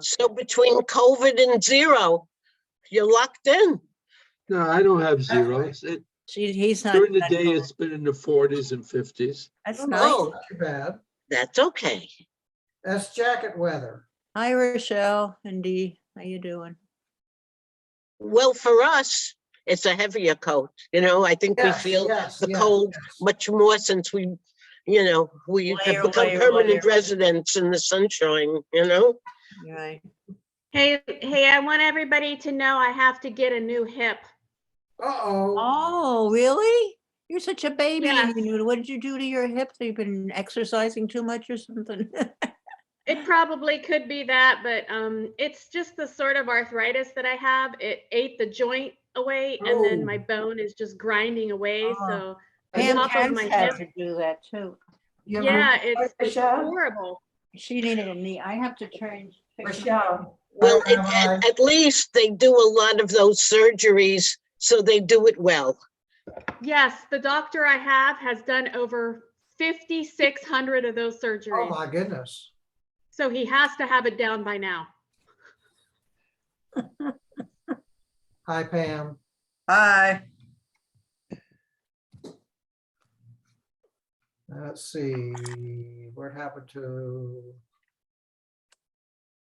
So between COVID and zero, you're locked in. No, I don't have zeros. He's not. During the day, it's been in the 40s and 50s. That's Oh, nice. Oh, not too bad. that's okay. That's jacket weather. Hi, Rochelle and Dee. How you doing? Well, for us, it's a heavier coat. You know, I think Yes, we feel yes, the yes, cold yes. much more since we Layer, have become layer, permanent layer. residents in the sunshine, you know? Right. Hey, I want everybody to know I have to get a new hip. Uh-oh. Oh, really? You're such a baby. Yes. What did you do to your hips? Have you been exercising too much or something? It probably could be that, but it's just the sort of arthritis that I have. It ate the joint away, and then my bone is just grinding away. So the Pam top of Kent's my had hip, to do that too. yeah, it's horrible. She needed a knee. I have to change. Michelle. Well, Rabbi. at least they do a lot of those surgeries, so they do it well. Yes, the doctor I have has done over 5,600 of those Oh surgeries. my goodness. So he has to have it down by now. Hi, Pam. Hi. Let's see, what happened to?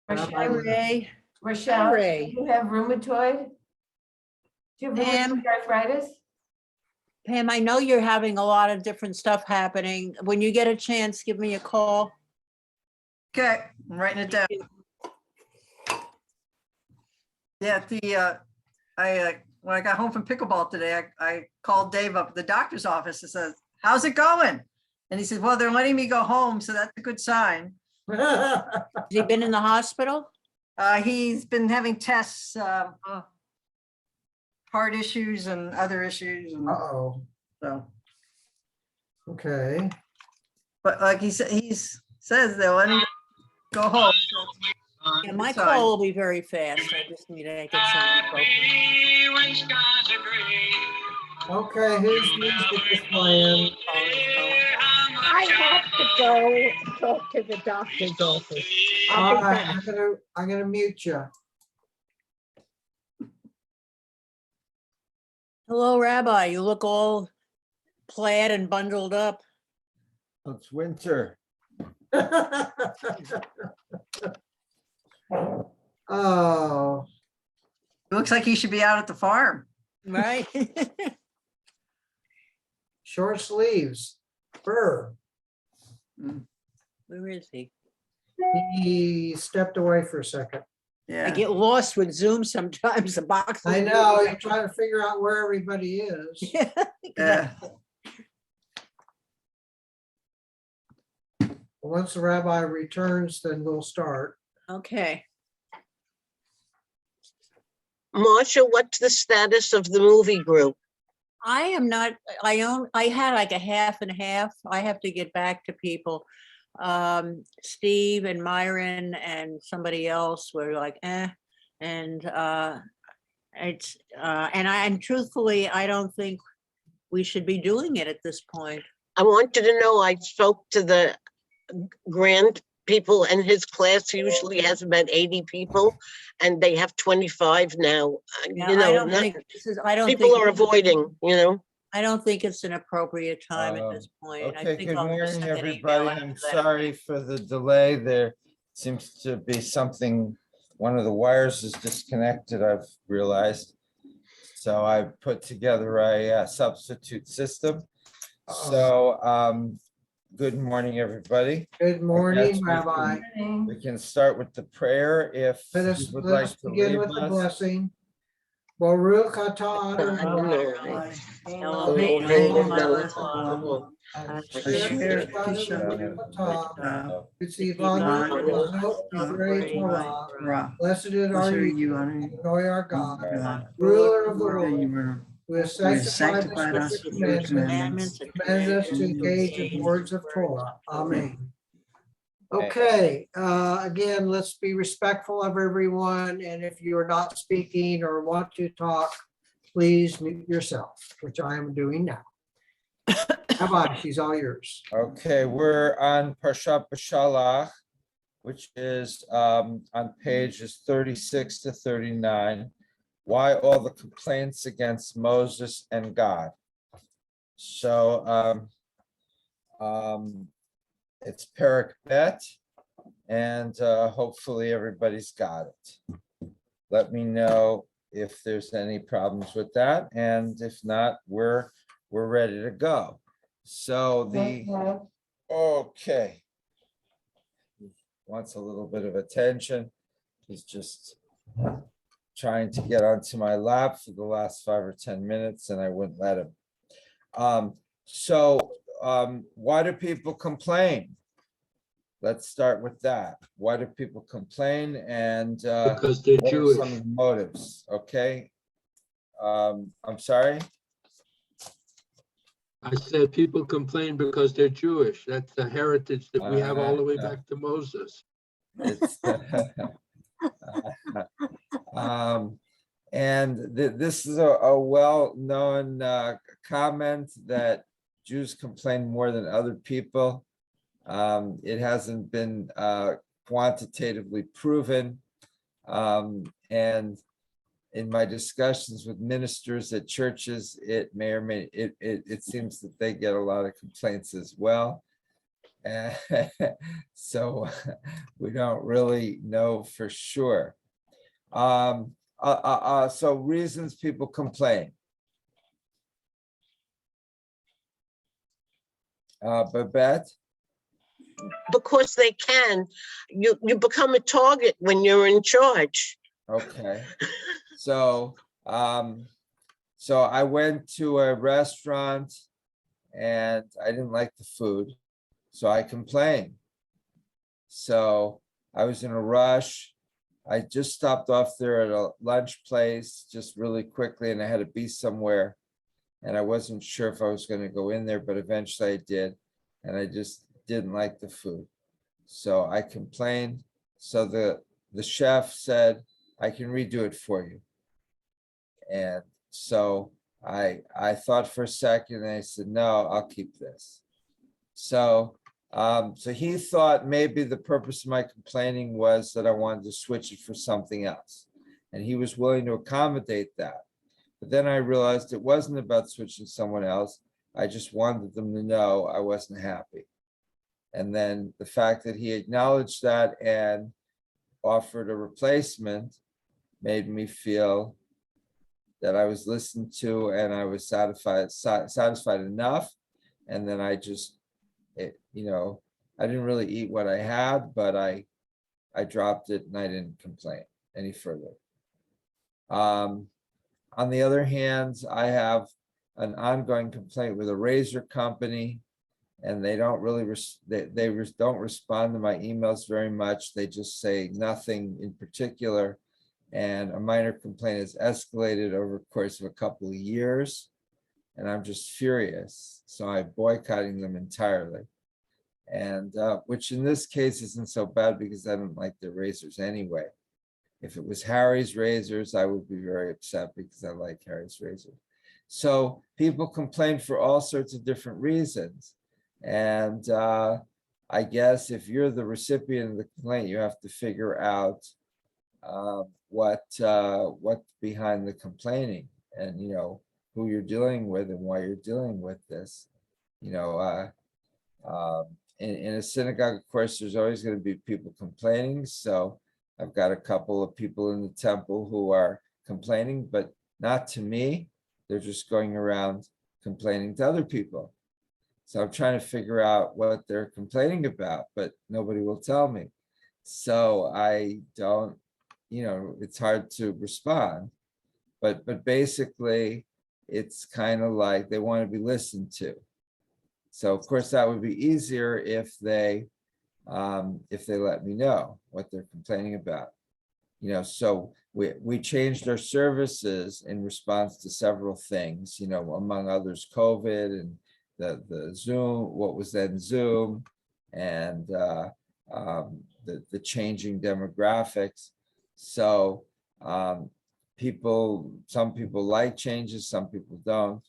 Hi, Ray. Rochelle, Ray. do you have rheumatoid? Do you have Pam? rheumatoid arthritis? Pam, I know you're having a lot of different stuff happening. When you get a chance, give me a call. Okay, I'm writing it down. Yeah, when I got home from pickleball today, I called Dave up at the doctor's office and says, "How's it going?" And he said, "Well, they're letting me go home, so that's a good sign." Has he been in the hospital? He's been having tests, heart issues and other issues, and Uh-oh, so. okay. But like he says they'll let him go home. So it's a Yeah, good my sign. call will be very fast. I just need to get some. Okay, whose music is playing? I have to go talk to the doctor's office. All I'll be right, back. I'm gonna mute you. Hello, Rabbi. You look all plaid and bundled up. It's winter. Oh, It looks like he should be out at the farm. Right? short sleeves, fur. Where is he? He stepped away for a second. I Yeah. get lost with Zoom sometimes, the box. I know, you're trying to figure out where everybody is. Yeah. Once the rabbi returns, then we'll start. Okay. Marcia, what's the status of the movie group? I am not, I had like a half and half. I have to get back to people. Steve and Myron and somebody else were like, and it's, and truthfully, I don't think we should be doing it at this point. I want you to know I spoke to the grand people, and his class usually has about 80 people, and they have 25 now. Yeah, You know, I don't not- think this is, I don't people think. are avoiding, you know? I don't think it's an appropriate time at this point. I Okay, think good I'll just morning, send an email everybody. after I'm that. sorry for the delay. There seems to be something, one of the wires is disconnected, I've realized. So I put together a substitute system. So, good morning, everybody. Good morning, we Rabbi. We can start with the prayer if you would Let like us to begin lead with the us. blessing. Baruch atah God, Adonai. Eloheinu melech haolam, Asher Baruch atah, Yitzivanu Yitzivanu b'zot divrei Torah. Ra. Blessed are Blessed you, honor Adonai our God, God. ruler of the You world, were who has who has sanctified us with With your your commandments, commanded us to engage in the words of Torah. Amen. Okay, again, let's be respectful of everyone, and if you're not speaking or want to talk, please mute yourself, which I am doing now. Rabbi, she's all yours. Okay, we're on Parshat B'Shalach, which is on pages 36 to 39. Why all the complaints against Moses and God? So it's Parak Bet, and hopefully everybody's got it. Let me know if there's any problems with that, and if not, we're ready to go. So okay. Wants a little bit of attention. He's just trying to get onto my lap for the last 5 or 10 minutes, and I wouldn't let him. Why do people complain? Let's start with that. Why do people complain, and Because they're what are Jewish. some of the motives? Okay. I'm sorry. I said people complain because they're Jewish. That's the heritage that we have all the way back to Moses. It's this is a well-known comment that Jews complain more than other people. It hasn't been quantitatively proven. And in my discussions with ministers at churches, it may or may, it seems that they get a lot of complaints as well. So we don't really know for sure. So reasons people complain. Babette? Because they can. You become a target when you're in charge. Okay. So I went to a restaurant and I didn't like the food, so I complained. So I was in a rush. I just stopped off there at a lunch place just really quickly, and I had to be somewhere. And I wasn't sure if I was going to go in there, but eventually I did. And I just didn't like the food. So I complained. So the chef said, I can redo it for you. And so I thought for a second, and I said, no, I'll keep this. So he thought maybe the purpose of my complaining was that I wanted to switch it for something else. And he was willing to accommodate that. But then I realized it wasn't about switching someone else. I just wanted them to know I wasn't happy. And then the fact that he acknowledged that and offered a replacement made me feel that I was listened to and I was satisfied enough. And then I just, I didn't really eat what I had, but I dropped it and I didn't complain any further. On the other hand, I have an ongoing complaint with a razor company, and they don't really don't respond to my emails very much. They just say nothing in particular, and a minor complaint has escalated over the course of a couple of years, and I'm just furious. So I'm boycotting them entirely, and which in this case isn't so bad because I don't like their razors anyway. If it was Harry's razors, I would be very upset because I like Harry's razors. So people complain for all sorts of different reasons. And I guess if you're the recipient of the complaint, you have to figure out what's behind the complaining, and who you're dealing with and why you're dealing with this. In a synagogue, of course, there's always going to be people complaining. So I've got a couple of people in the temple who are complaining, but not to me. They're just going around complaining to other people. So I'm trying to figure out what they're complaining about, but nobody will tell me. So I don't, it's hard to respond. But basically, it's kind of like they want to be listened to. So of course that would be easier if they let me know what they're complaining about. So we changed our services in response to several things, among others, COVID and the Zoom, what was then Zoom, and the changing demographics. So some people like changes, some people don't.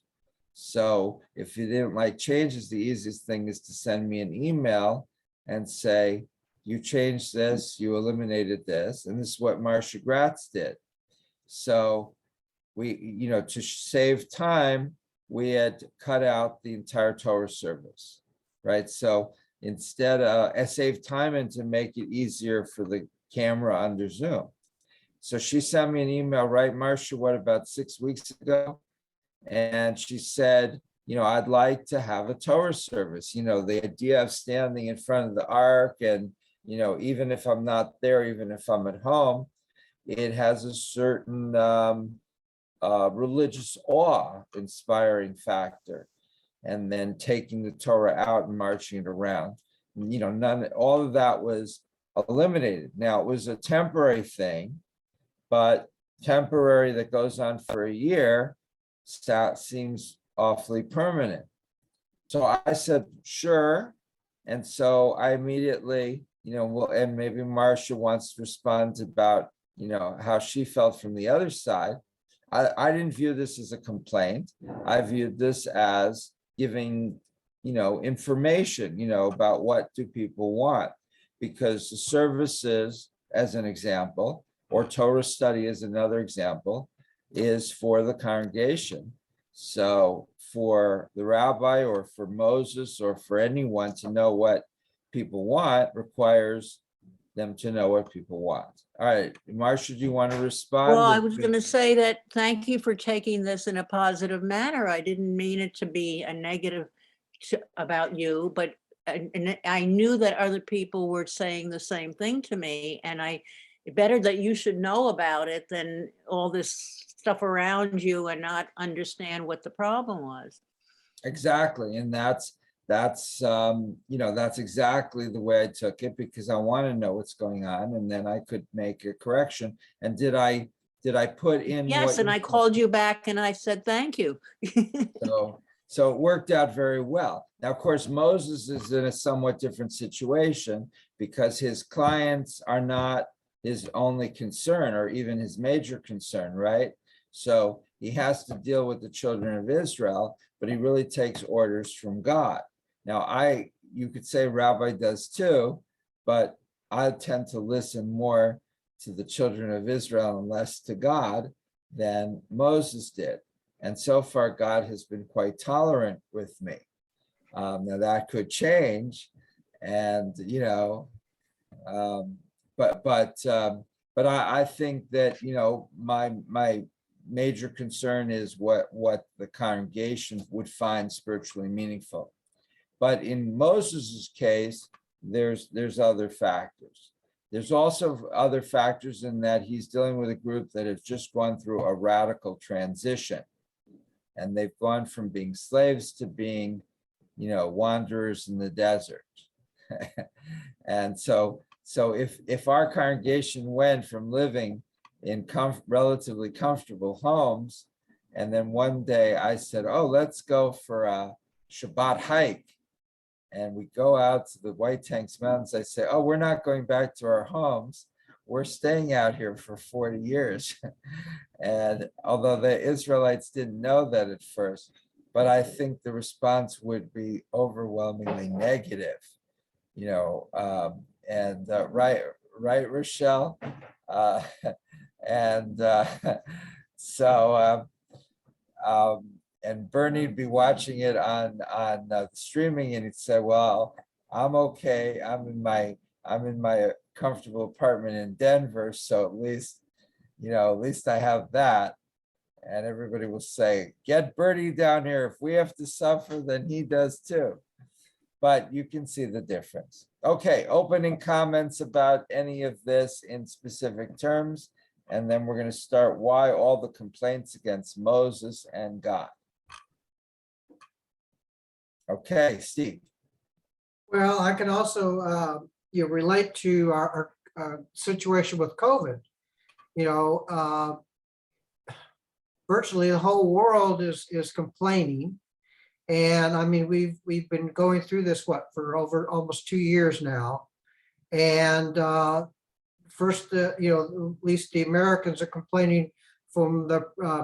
So if you didn't like changes, the easiest thing is to send me an email and say, you changed this, you eliminated this, and this is what Marcia Gratz did. So we, to save time, we had cut out the entire Torah service, right? So instead, I saved time and to make it easier for the camera under Zoom. So she sent me an email, right, Marcia, what, about 6 weeks ago? And she said, I'd like to have a Torah service, the idea of standing in front of the ark and, even if I'm not there, even if I'm at home, it has a certain religious awe inspiring factor. And then taking the Torah out and marching it around, all of that was eliminated. Now, it was a temporary thing, but temporary that goes on for a year seems awfully permanent. So I said, sure. And so I immediately, and maybe Marcia wants to respond about, how she felt from the other side. I didn't view this as a complaint. I viewed this as giving, information, about what do people want, because the services, as an example, or Torah study as another example, is for the congregation. So for the rabbi or for Moses or for anyone to know what people want requires them to know what people want. All right, Marcia, do you want to respond? Well, I was going to say that thank you for taking this in a positive manner. I didn't mean it to be a negative about you, but and I knew that other people were saying the same thing to me, and better that you should know about it than all this stuff around you and not understand what the problem was. Exactly, and that's exactly the way I took it, because I want to know what's going on, and then I could make a correction. And did I put in? Yes, and I called you back and I said thank you. So it worked out very well. Now, of course, Moses is in a somewhat different situation because his clients are not his only concern or even his major concern, right? So he has to deal with the children of Israel, but he really takes orders from God. Now, you could say Rabbi does too, but I tend to listen more to the children of Israel and less to God than Moses did. And so far, God has been quite tolerant with me. Now that could change, and but I think that my major concern is what the congregation would find spiritually meaningful. But in Moses's case, there's other factors. There's also other factors in that he's dealing with a group that has just gone through a radical transition. And they've gone from being slaves to being, wanderers in the desert. And so if our congregation went from living in relatively comfortable homes, and then one day I said, oh, let's go for a Shabbat hike, and we go out to the White Tanks Mountains, I say, oh, we're not going back to our homes. We're staying out here for 40 years. And although the Israelites didn't know that at first, but I think the response would be overwhelmingly negative, right, Rochelle? And Bernie'd be watching it on streaming, and he'd say, well, I'm okay. I'm in my comfortable apartment in Denver, so at least I have that. And everybody will say, get Bernie down here. If we have to suffer, then he does too. But you can see the difference. Okay, opening comments about any of this in specific terms, and then we're going to start why all the complaints against Moses and God. Okay, Steve. Well, I can also relate to our situation with COVID. Virtually the whole world is complaining, and I mean we've been going through this for over almost 2 years now, and first at least the Americans are complaining from the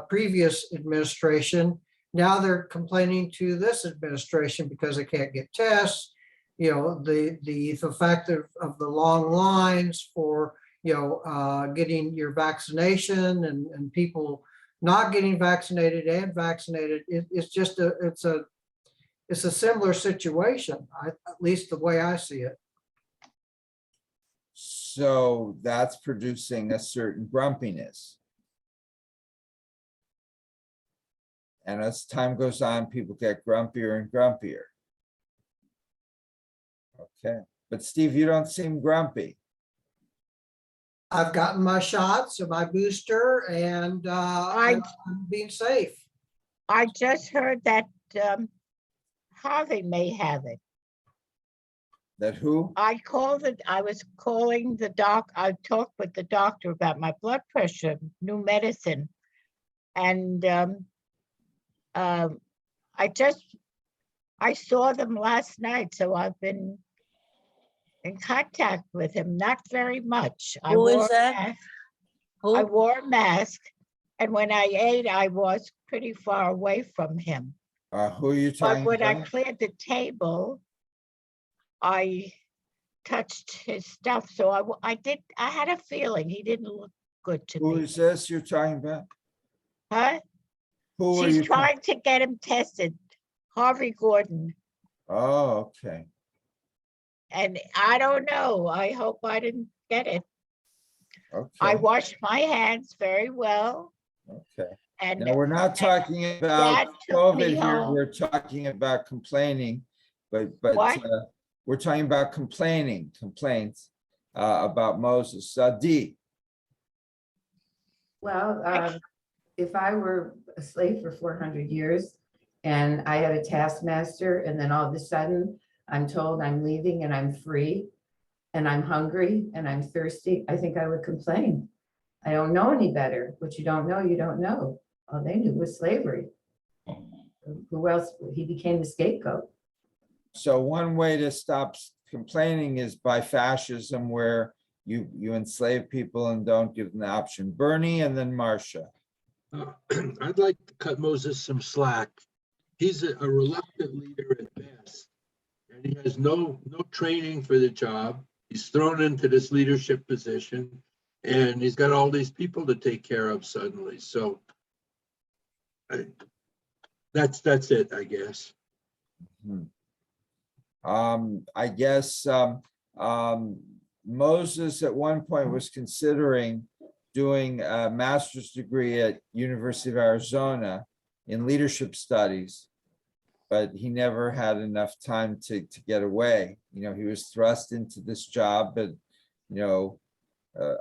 previous administration. Now they're complaining to this administration because they can't get tests. you know, the fact of the long lines for, you know, getting your vaccination and people not getting vaccinated and vaccinated. It's just it's a similar situation, at least the way I see it. So that's producing a certain grumpiness. And as time goes on, people get grumpier and grumpier. Okay, but Steve, you don't seem grumpy. I've gotten my shots and my booster, and I'm being safe. I just heard that Harvey may have it. That who? I was calling the doc, I talked with the doctor about my blood pressure, new medicine. And I saw them last night, so I've been in contact with him, not very much. Who is that? I Who? wore a mask, and when I ate, I was pretty far away from him. Who are you But talking when I about? cleared the table, I touched his stuff, so I had a feeling he didn't look good to Who me. is this you're talking about? Huh? Who are She's you? trying to get him tested, Harvey Gordon. Oh, okay. And I don't know. I hope I didn't get it. I Okay, washed my hands very well. okay. And Now, we're not talking about Dad took me COVID here, home. we're talking about complaining, but What? we're talking about complaints about Moses. Dee, Well, if I were a slave for 400 years and I had a taskmaster, and then all of a sudden I'm told I'm leaving and I'm free and I'm hungry and I'm thirsty, I think I would complain. I don't know any better. What you don't know, you don't know. All they knew was slavery. Who else? He became the scapegoat. so one way to stop complaining is by fascism, where you enslave people and don't give them the option. Bernie and then Marcia. I'd like to cut Moses some slack. He's a reluctant leader at best, and he has no training for the job. He's thrown into this leadership position, and he's got all these people to take care of suddenly. So that's it, I guess. I guess Moses at one point was considering doing a master's degree at University of Arizona in leadership studies, but he never had enough time to get away. You know, he was thrust into this job, but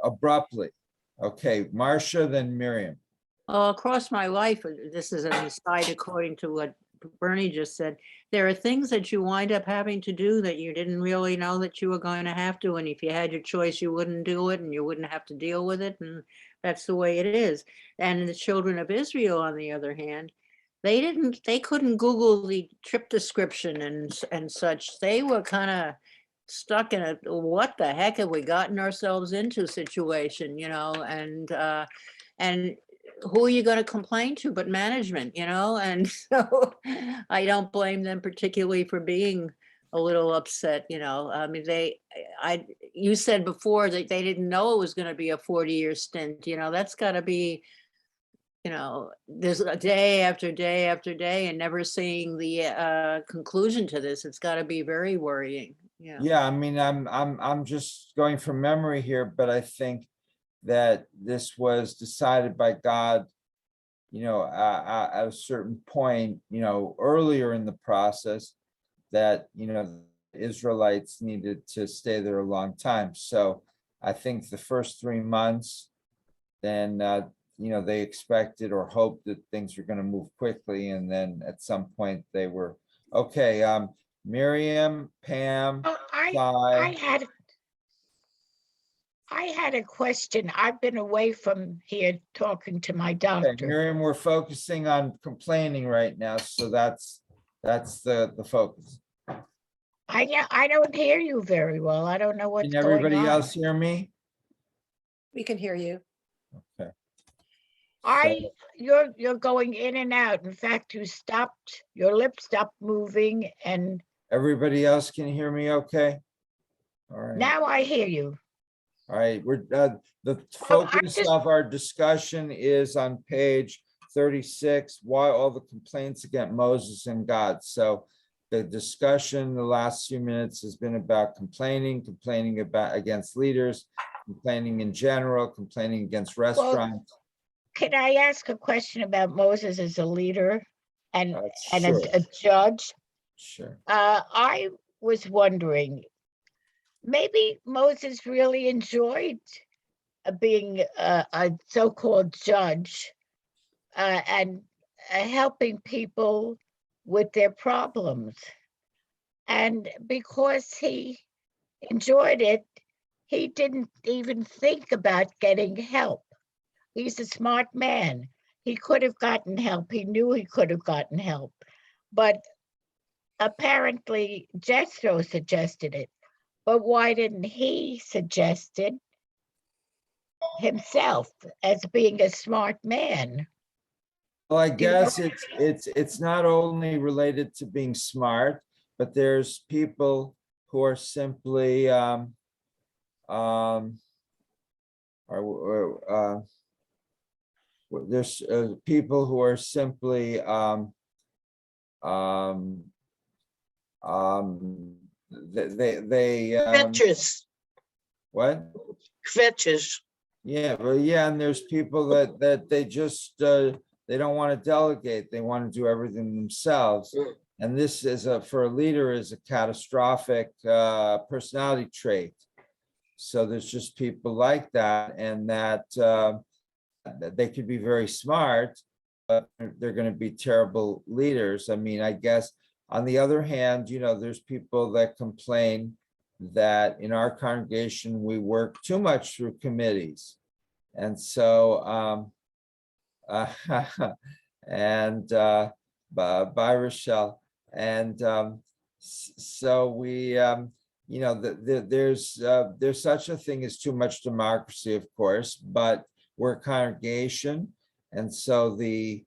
abruptly. Okay, Marcia, then Miriam. Across my life, this is an aside according to what Bernie just said, there are things that you wind up having to do that you didn't really know that you were going to have to. And if you had your choice, you wouldn't do it and you wouldn't have to deal with it. And that's the way it is. And the children of Israel, on the other hand, they couldn't Google the trip description and such. They were kind of stuck in a, what the heck have we gotten ourselves into situation, and who are you going to complain to but management, and so I don't blame them particularly for being a little upset. I mean, you said before that they didn't know it was going to be a 40-year stint. That's got to be, there's a day after day after day and never seeing the conclusion to this. It's got to be very worrying. Yeah, I mean, I'm just going from memory here, but I think that this was decided by God, at a certain point, earlier in the process, that, Israelites needed to stay there a long time. So I think the first 3 months, then, they expected or hoped that things were going to move quickly. And then at some point they were, okay, Miriam, Pam, I had a question. I've been away from here talking to my doctor. Okay, Miriam, we're focusing on complaining right now, so that's the focus. I don't hear you very well. I don't know what's Can going on. everybody else hear me? We can hear you. Okay. You're going in and out. In fact, your lips stopped moving and Everybody else can hear me okay? All right. Now I hear you. All right, we're, the Well, I focus just- of our discussion is on page 36, why all the complaints against Moses and God. So the discussion the last few minutes has been about complaining about against leaders, complaining in general, complaining against restaurants. Can I ask a question about Moses as a leader and Sure, a judge? sure. I was wondering, maybe Moses really enjoyed being a so-called judge and helping people with their problems. And because he enjoyed it, he didn't even think about getting help. He's a smart man. He could have gotten help. He knew he could have gotten help. But apparently Jethro suggested it. But why didn't he suggest it himself as being a smart man? Well, I guess it's not only related to being smart, but there's people who are simply there's people who are simply they Fetches, what? fetches. Yeah, well, yeah, and there's people that they just they don't want to delegate, they want to do everything themselves. And this is for a leader is a catastrophic personality trait. So there's just people like that, and that they could be very smart, but they're going to be terrible leaders. I mean, I guess on the other hand, you know, there's people that complain that in our congregation we work too much through committees, and so and by Rochelle, and so we you know, there's such a thing as too much democracy, of course, but we're a congregation, and so the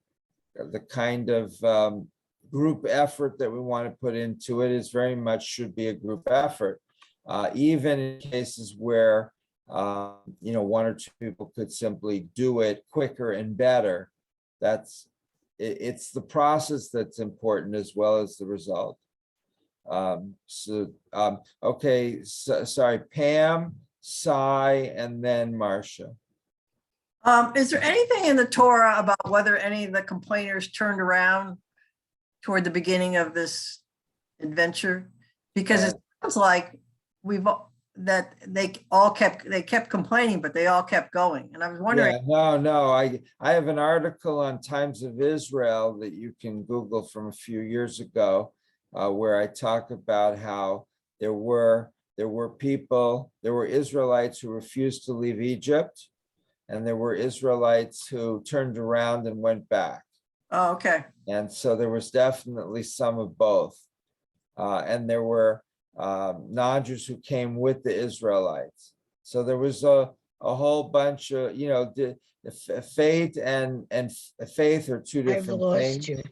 kind of group effort that we want to put into it is very much should be a group effort, even in cases where you know, one or two people could simply do it quicker and better. It's the process that's important as well as the result. Okay, so, sorry, Pam, Cy, and then Marcia. Is there anything in the Torah about whether any of the complainers turned around toward the beginning of this adventure? Because it sounds like that they kept complaining, but they all kept going. And I was wondering. Yeah, no, I have an article on Times of Israel that you can Google from a few years ago, where I talk about how there were Israelites who refused to leave Egypt, and there were Israelites who turned around and went back. Oh, okay. And so there was definitely some of both. And there were non-Jews who came with the Israelites. So there was a whole bunch of, you know, faith and faith are two I've different lost things. you.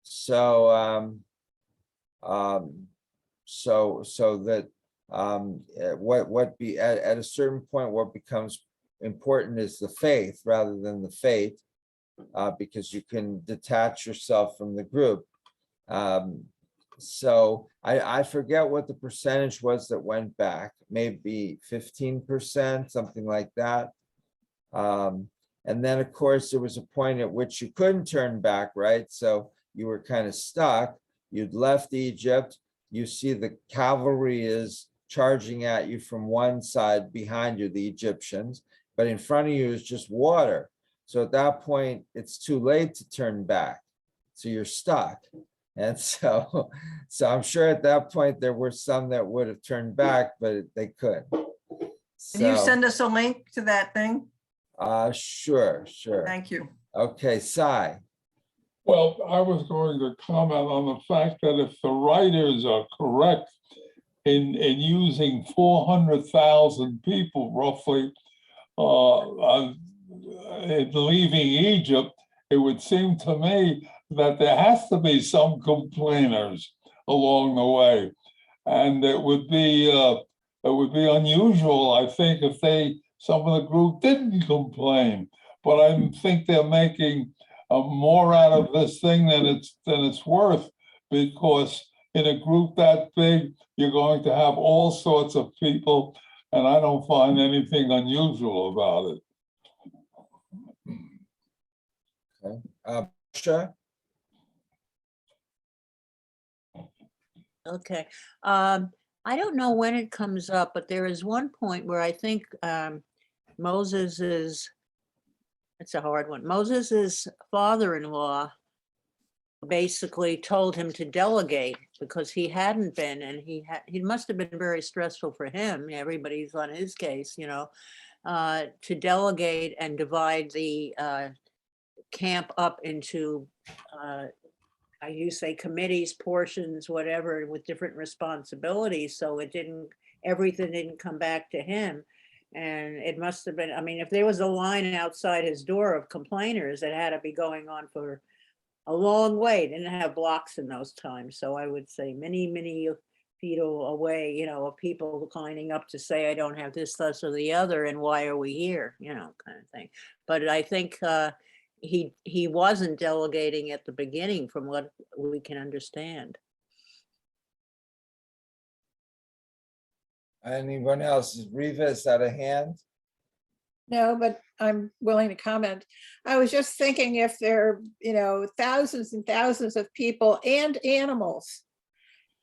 So so that what be at a certain point, what becomes important is the faith rather than the fate, because you can detach yourself from the group. So I forget what the percentage was that went back, maybe 15%, something like that. And then, of course, there was a point at which you couldn't turn back, right? So you were kind of stuck. You'd left Egypt. You see the cavalry is charging at you from one side behind you, the Egyptians, but in front of you is just water. So at that point, it's too late to turn back. So you're stuck. And so I'm sure at that point, there were some that would have turned back, but they couldn't. Can you send us a link to that thing? Sure. Thank you. Okay, Cy. Well, I was going to comment on the fact that if the writers are correct in using 400,000 people roughly in leaving Egypt, it would seem to me that there has to be some complainers. along the way. And it would be unusual, I think, if some of the group didn't complain. But I think they're making more out of this thing than it's worth, because in a group that big, you're going to have all sorts of people, and I don't find anything unusual about it. Sure. Okay. I don't know when it comes up, but there is one point where I think Moses is, it's a hard one. Moses's father-in-law basically told him to delegate because he hadn't been, and he must have been very stressful for him. Everybody's on his case, you know, to delegate and divide the camp up into you say committees, portions, whatever, with different responsibilities. So everything didn't come back to him. And it must have been, I mean, if there was a line outside his door of complainers, that had to be going on for a long way. Didn't have blocks in those times. So I would say many, many feet away, you know, of people lining up to say, I don't have this, this, or the other, and why are we here, you know, kind of thing. But I think he wasn't delegating at the beginning, from what we can understand. Anyone else? Reva, is that a hand? No, but I'm willing to comment. I was just thinking, if there are, you know, thousands and thousands of people and animals,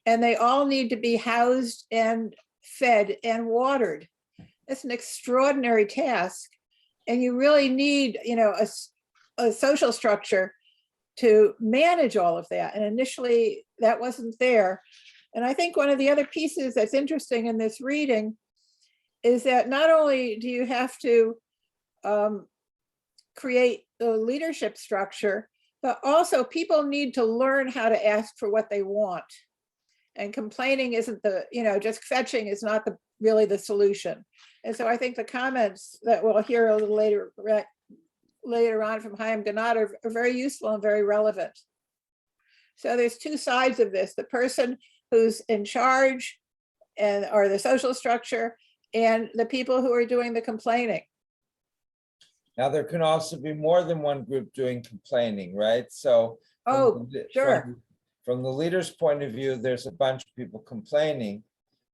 and they all need to be housed and fed and watered, it's an extraordinary task. And you really need, you know, a social structure to manage all of that. And initially that wasn't there. And I think one of the other pieces that's interesting in this reading is that not only do you have to create the leadership structure, but also people need to learn how to ask for what they want. And complaining isn't the, you know, just fetching is not really the solution. And so I think the comments that we'll hear a little later on from Chaim Ganad are very useful and very relevant. So there's two sides of this: the person who's in charge or the social structure, and the people who are doing the complaining. Now, there can also be more than one group doing complaining, right? So Sure. From the leader's point of view, there's a bunch of people complaining,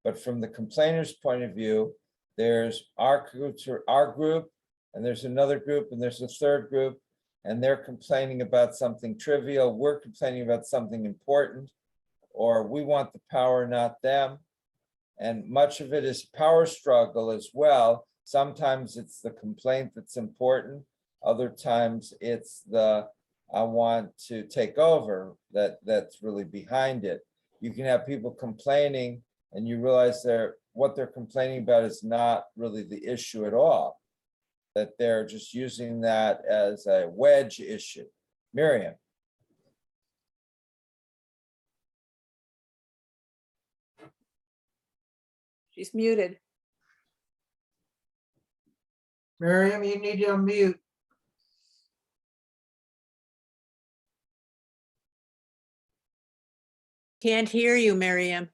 but from the complainer's point of view, there's our group, and there's another group, and there's a third group, and they're complaining about something trivial. We're complaining about something important, or we want the power, not them. And much of it is power struggle as well. Sometimes it's the complaint that's important. Other times it's the I want to take over that's really behind it. You can have people complaining and you realize what they're complaining about is not really the issue at all, that they're just using that as a wedge issue. Miriam. She's muted. Miriam, you need to unmute. Can't hear you, Miriam.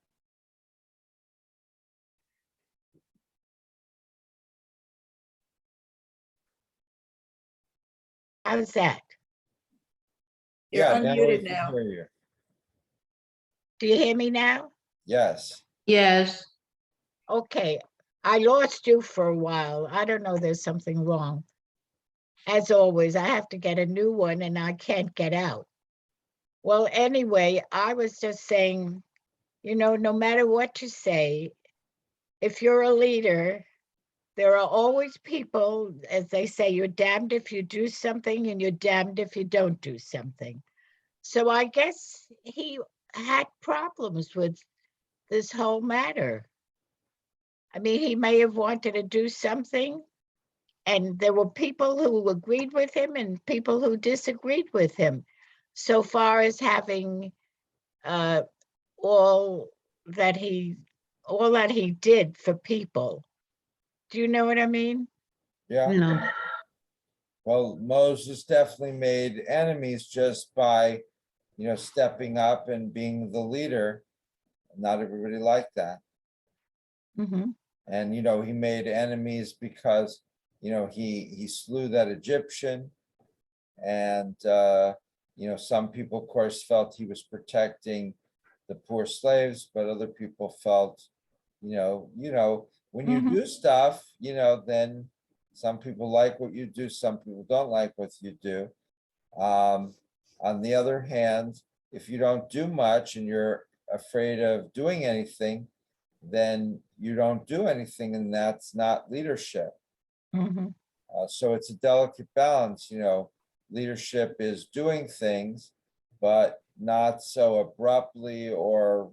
How's that? You're Now we unmuted can now. hear you. Do you hear me now? Yes. Yes. Okay, I lost you for a while. I don't know, there's something wrong. As always, I have to get a new one and I can't get out. Well, anyway, I was just saying, you know, no matter what you say, if you're a leader, there are always people, as they say, you're damned if you do something and you're damned if you don't do something. So I guess he had problems with this whole matter. I mean, he may have wanted to do something, and there were people who agreed with him and people who disagreed with him, so far as having all that he did for people. Do you know what I mean? Yeah. No. Well, Moses definitely made enemies just by, stepping up and being the leader. Not everybody liked that. Mhm. And, he made enemies because, he slew that Egyptian. And, some people, of course, felt he was protecting the poor slaves, but other people felt, when you do stuff, then some people like what you do, some people don't like what you do. On the other hand, if you don't do much and you're afraid of doing anything, then you don't do anything, and that's not leadership. Mhm. So it's a delicate balance, leadership is doing things, but not so abruptly or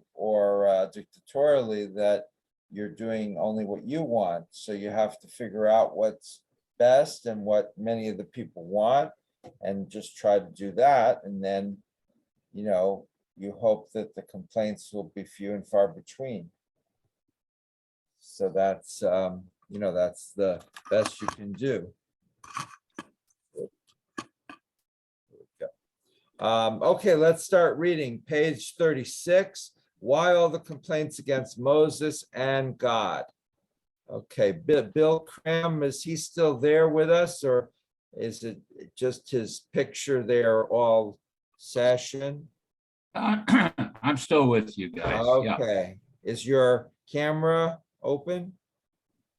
dictatorially that you're doing only what you want. So you have to figure out what's best and what many of the people want, and just try to do that. And then, you hope that the complaints will be few and far between. So that's, that's the best you can do. Okay, let's start reading page 36. Why all the complaints against Moses and God? Okay, Bill Cram, is he still there with us, or is it just his picture there all session? I'm still with you guys. Yeah. Okay, is your camera open?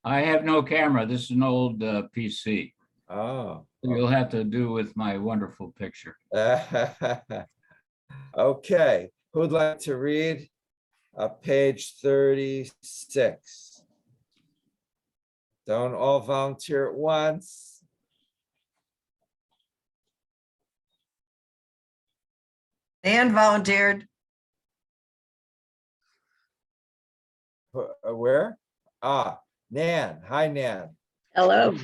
I have no camera. This is an old PC. Oh. You'll have to do with my wonderful picture. Okay, who'd like to read page 36? Don't all volunteer at once. Dan volunteered. Where? Nan. Hi, Nan. Hello.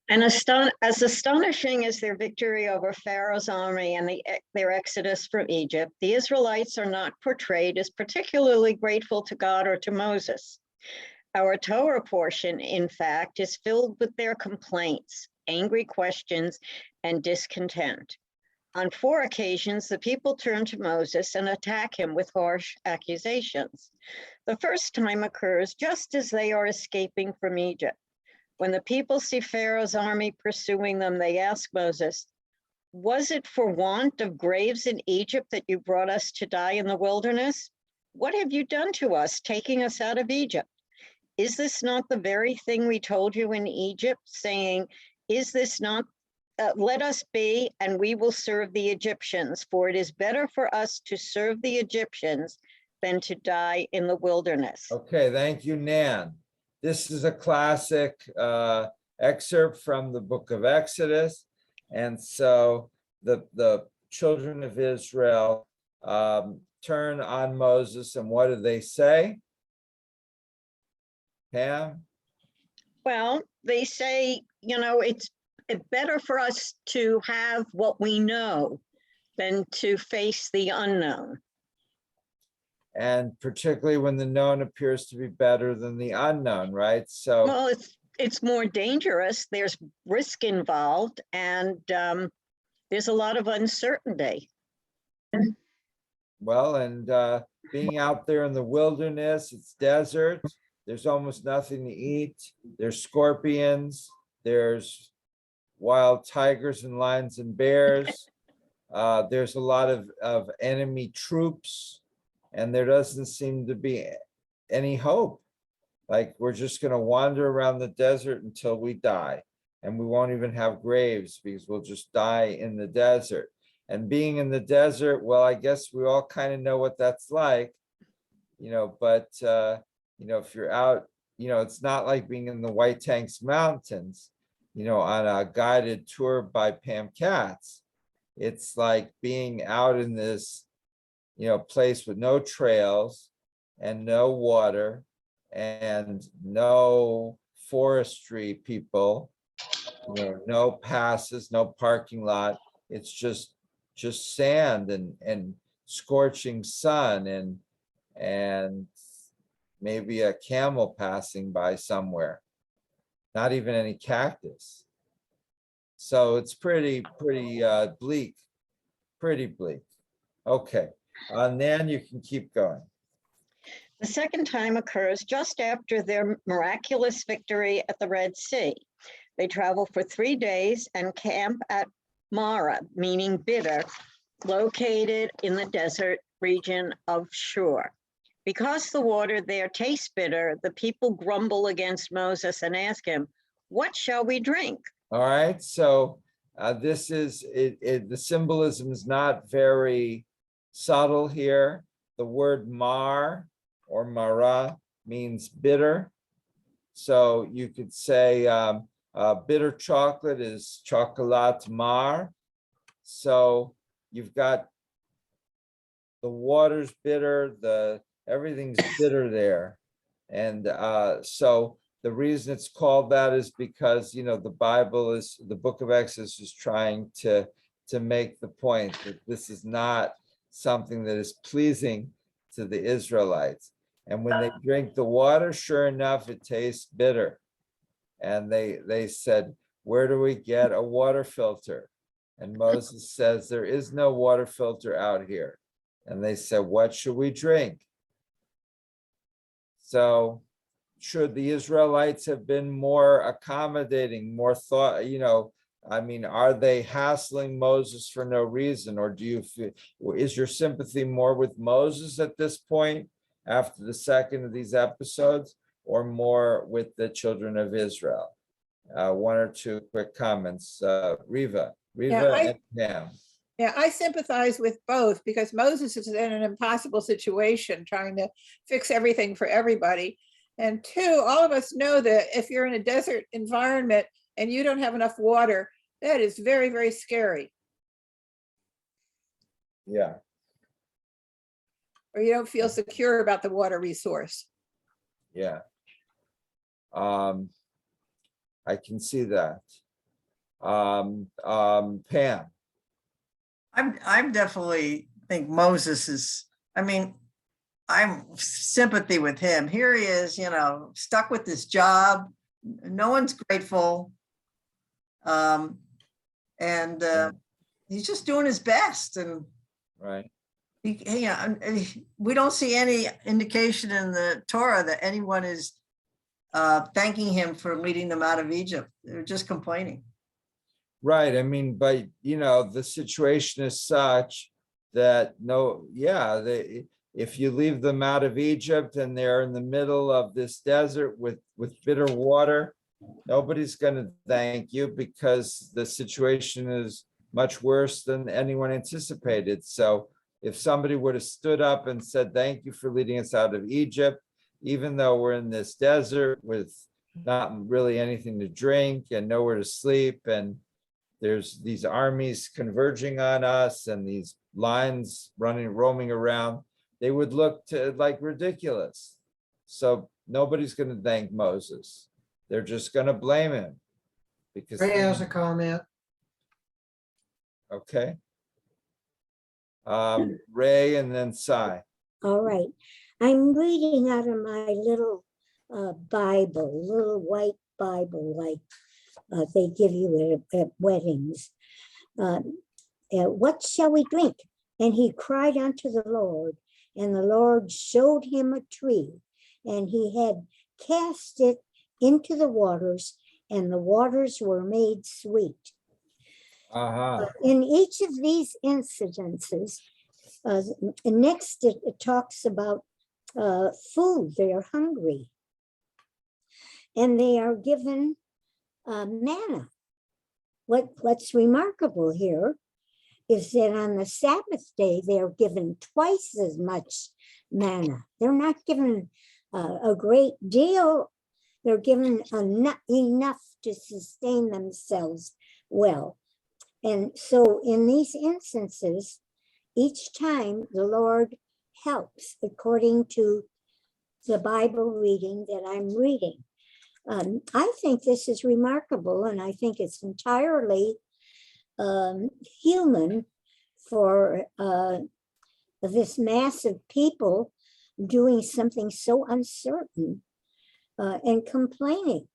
And as astonishing as their victory over Pharaoh's army and their exodus from Egypt, the Israelites are not portrayed as particularly grateful to God or to Moses. Our Torah portion, in fact, is filled with their complaints, angry questions, and discontent. On 4 occasions, the people turn to Moses and attack him with harsh accusations. The first time occurs just as they are escaping from Egypt. When the people see Pharaoh's army pursuing them, they ask Moses, "Was it for want of graves in Egypt that you brought us to die in the wilderness? What have you done to us, taking us out of Egypt? Is this not the very thing we told you in Egypt, saying, is this not, let us be, and we will serve the Egyptians, for it is better for us to serve the Egyptians than to die in the wilderness." Okay, thank you, Nan. This is a classic excerpt from the book of Exodus. And so the children of Israel turn on Moses, and what do they say? Pam? Well, they say, it's better for us to have what we know than to face the unknown. And particularly when the known appears to be better than the unknown, right? So, Well, it's more dangerous. There's risk involved, and there's a lot of uncertainty. well, and being out there in the wilderness, it's desert. There's almost nothing to eat. There's scorpions. There's wild tigers and lions and bears. There's a lot of enemy troops, and there doesn't seem to be any hope. Like, we're just going to wander around the desert until we die, and we won't even have graves because we'll just die in the desert. And being in the desert, well, I guess we all kind of know what that's like, but if you're out, it's not like being in the White Tanks Mountains, on a guided tour by Pam Katz. It's like being out in this, place with no trails and no water and no forestry people, no passes, no parking lot. It's just sand and scorching sun and maybe a camel passing by somewhere, not even any cactus. So it's pretty bleak. pretty bleak. Okay, and then you can keep going. The second time occurs just after their miraculous victory at the Red Sea. They travel for 3 days and camp at Mara, meaning bitter, located in the desert region of Shur. Because the water there tastes bitter, the people grumble against Moses and ask him, "What shall we drink?" All right, so this is, the symbolism is not very subtle here. The word mar or mara means bitter. So you could say bitter chocolate is chocolat mar. So you've got the water's bitter, everything's bitter there. And so the reason it's called that is because, the Bible is, the book of Exodus is trying to make the point that this is not something that is pleasing to the Israelites. And when they drink the water, sure enough, it tastes bitter. And they said, "Where do we get a water filter?" And Moses says, "There is no water filter out here." And they said, "What should we drink?" So should the Israelites have been more accommodating, more thought, are they hassling Moses for no reason? Or do you feel, is your sympathy more with Moses at this point, after the second of these episodes, or more with the children of Israel? One or two quick comments. Riva and Pam. Yeah, I sympathize with both because Moses is in an impossible situation trying to fix everything for everybody. And two, all of us know that if you're in a desert environment and you don't have enough water, that is very, very scary. Yeah. Or you don't feel secure about the water resource. Yeah. I can see that. Pam. I'm definitely think Moses is, I'm sympathy with him. Here he is, stuck with this job. No one's grateful. And he's just doing his best. And right. We don't see any indication in the Torah that anyone is thanking him for leading them out of Egypt. They're just complaining. Right. But the situation is such that if you leave them out of Egypt and they're in the middle of this desert with bitter water, nobody's going to thank you because the situation is much worse than anyone anticipated. So if somebody would have stood up and said, "Thank you for leading us out of Egypt, even though we're in this desert with not really anything to drink and nowhere to sleep, and there's these armies converging on us and these lines roaming around," they would look like ridiculous. So nobody's going to thank Moses. They're just going to blame him. Because Ray has a comment. Okay. Ray and then Sai. All right. I'm reading out of my little Bible, little white Bible, like they give you at weddings. What shall we drink? And he cried unto the Lord, and the Lord showed him a tree, and he had cast it into the waters, and the waters were made sweet. In each of these incidences, next it talks about food. They are hungry, and they are given manna. What's remarkable here is that on the Sabbath day, they're given twice as much manna. They're not given a great deal. They're given enough to sustain themselves well. And so in these instances, each time the Lord helps according to the Bible reading that I'm reading. I think this is remarkable, and I think it's entirely human for this mass of people doing something so uncertain and complaining.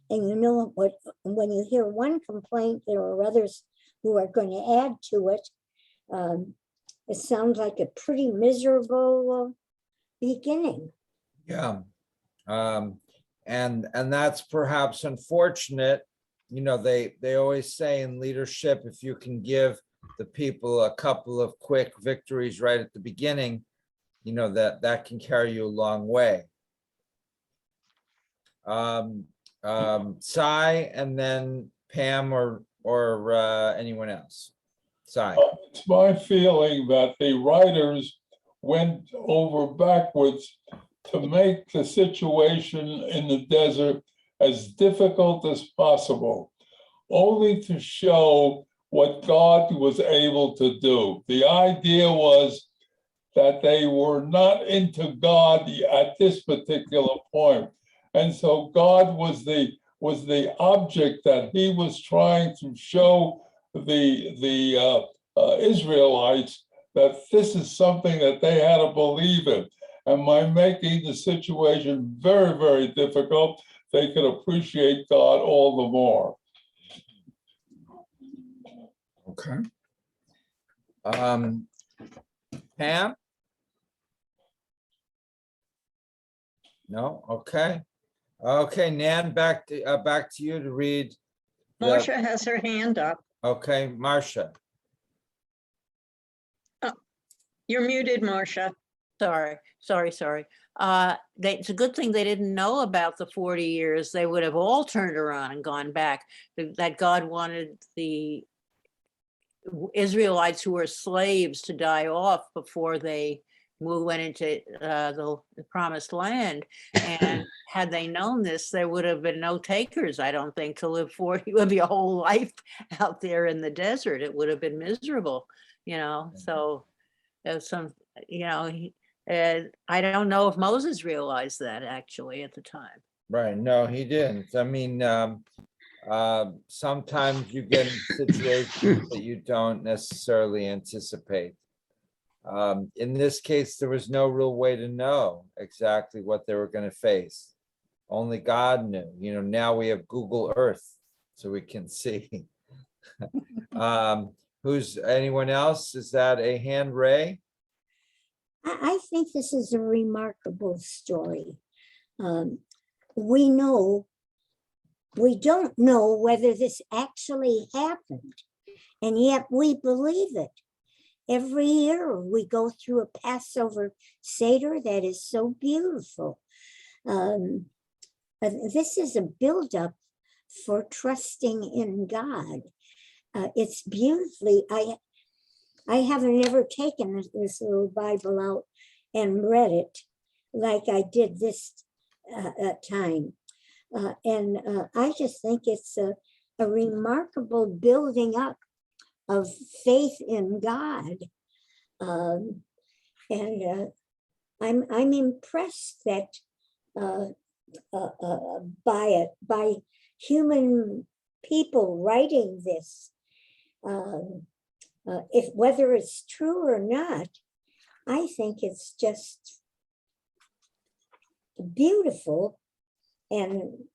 And you know what, when you hear one complaint, there are others who are going to add to it It sounds like a pretty miserable beginning. Yeah. And that's perhaps unfortunate. You know, they always say in leadership, if you can give the people a couple of quick victories right at the beginning, you know, that can carry you a long way. Cy, and then Pam or anyone else. Cy. It's my feeling that the writers went over backwards to make the situation in the desert as difficult as possible, only to show what God was able to do. The idea was that they were not into God at this particular point. And so God was the object that he was trying to show the Israelites that this is something that they had to believe in. And by making the situation very, very difficult, they could appreciate God all the more. Okay. Pam? No? Okay. Okay, Nan, back to you to read. Marcia has her hand up. Okay, Marcia. You're muted, Marcia. Sorry. It's a good thing they didn't know about the 40 years. They would have all turned around and gone back. That God wanted the Israelites who were slaves to die off before they went into the promised land. And had they known this, there would have been no takers, I don't think, to live 40. It would be a whole life out there in the desert. It would have been miserable, you know. So there's some, you know, I don't know if Moses realized that actually at the time. Right, no, he didn't. I mean, sometimes you get in situations that you don't necessarily anticipate. In this case, there was no real way to know exactly what they were going to face. Only God knew. You know, now we have Google Earth, so we can see. Who's anyone else? Is that a hand, Ray? I think this is a remarkable story. We don't know whether this actually happened, and yet we believe it. Every year we go through a Passover Seder that is so beautiful. This is a buildup for trusting in God. It's beautifully, I haven't ever taken this little Bible out and read it like I did this time. And I just think it's a remarkable building up of faith in God. And I'm impressed that by human people writing this, whether it's true or not, I think it's just beautiful and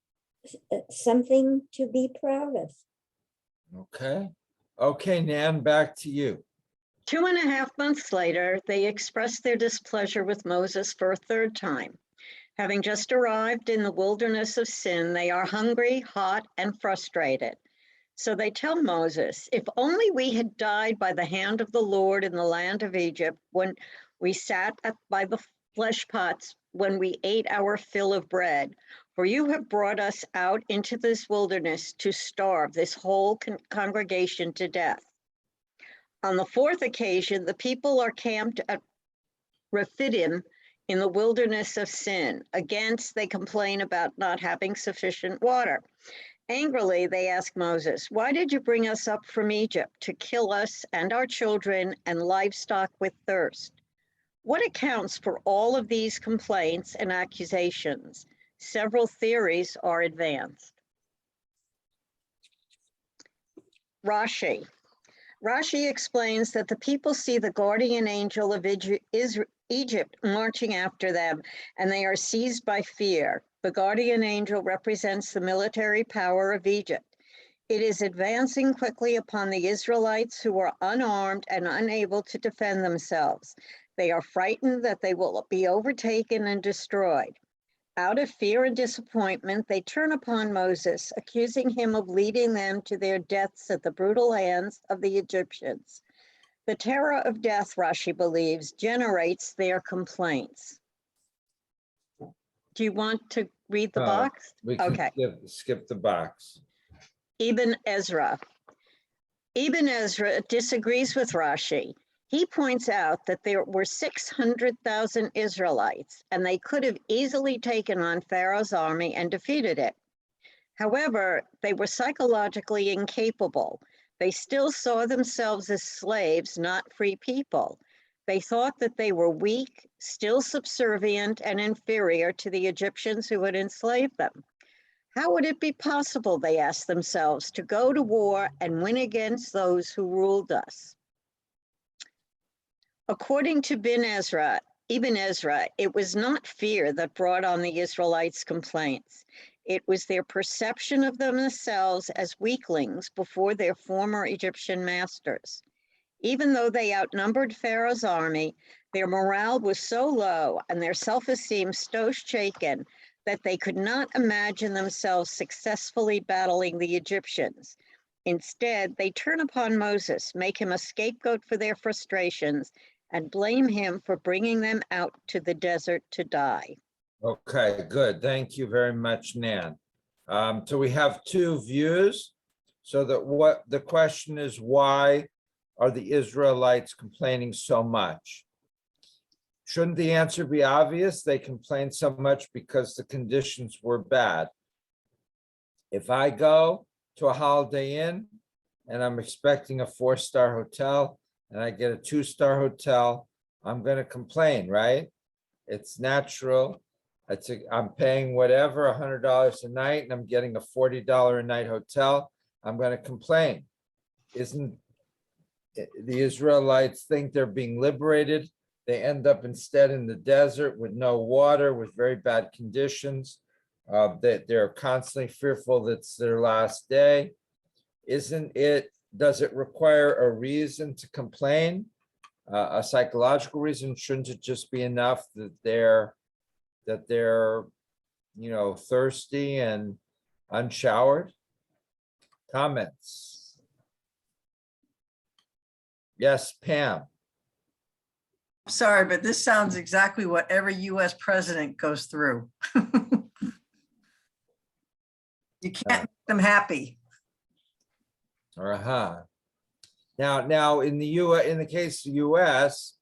something to be proud of. Okay. Okay, Nan, back to you. 2.5 months later, they expressed their displeasure with Moses for a third time. Having just arrived in the wilderness of Sin, they are hungry, hot, and frustrated. So they tell Moses, if only we had died by the hand of the Lord in the land of Egypt, when we sat by the flesh pots, when we ate our fill of bread, for you have brought us out into this wilderness to starve this whole congregation to death. On the fourth occasion, the people are camped at Rephidim in the wilderness of Sin. Against, they complain about not having sufficient water. Angrily, they ask Moses, why did you bring us up from Egypt to kill us and our children and livestock with thirst? What accounts for all of these complaints and accusations? Several theories are advanced. Rashi explains that the people see the guardian angel of Egypt marching after them, and they are seized by fear. The guardian angel represents the military power of Egypt. It is advancing quickly upon the Israelites who are unarmed and unable to defend themselves. They are frightened that they will be overtaken and destroyed. Out of fear and disappointment, they turn upon Moses, accusing him of leading them to their deaths at the brutal hands of the Egyptians. The terror of death, Rashi believes, generates their complaints. Do you want to read the box? We can Okay. skip the box. Ibn Ezra. Ibn Ezra disagrees with Rashi. He points out that there were 600,000 Israelites, and they could have easily taken on Pharaoh's army and defeated it. However, they were psychologically incapable. They still saw themselves as slaves, not free people. They thought that they were weak, still subservient, and inferior to the Egyptians who had enslaved them. How would it be possible, they asked themselves, to go to war and win against those who ruled us? According to Ibn Ezra, it was not fear that brought on the Israelites' complaints. It was their perception of themselves as weaklings before their former Egyptian masters. Even though they outnumbered Pharaoh's army, their morale was so low and their self-esteem so shaken that they could not imagine themselves successfully battling the Egyptians. Instead, they turn upon Moses, make him a scapegoat for their frustrations, and blame him for bringing them out to the desert to die. Okay, good. Thank you very much, Nan. So we have two views. So that what the question is, why are the Israelites complaining so much? Shouldn't the answer be obvious? They complain so much because the conditions were bad. If I go to a Holiday Inn and I'm expecting a 4-star hotel and I get a 2-star hotel, I'm going to complain, right? It's natural. I'm paying whatever, $100 a night, and I'm getting a $40 a night hotel. I'm going to complain. Isn't the Israelites think they're being liberated? They end up instead in the desert with no water, with very bad conditions. That they're constantly fearful that it's their last day. Does it require a reason to complain? A psychological reason? Shouldn't it just be enough that they're thirsty and unshowered? Comments? Yes, Pam. Sorry, but this sounds exactly what every US president goes through. You can't make them happy. Uh-huh. Now in the case of the US,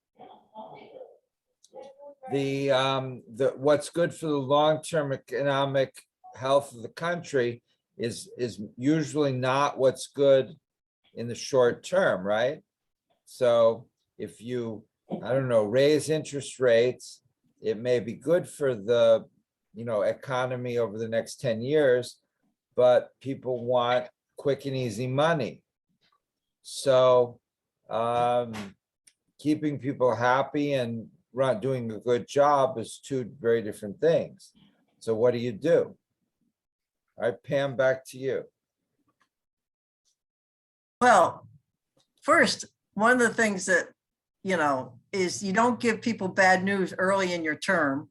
what's good for the long-term economic health of the country is usually not what's good in the short term, right? So if you, I don't know, raise interest rates, it may be good for the, economy over the next 10 years, but people want quick and easy money. So keeping people happy and doing a good job is two very different things. So what do you do? All right, Pam, back to you. Well, first, one of the things that, is you don't give people bad news early in your term.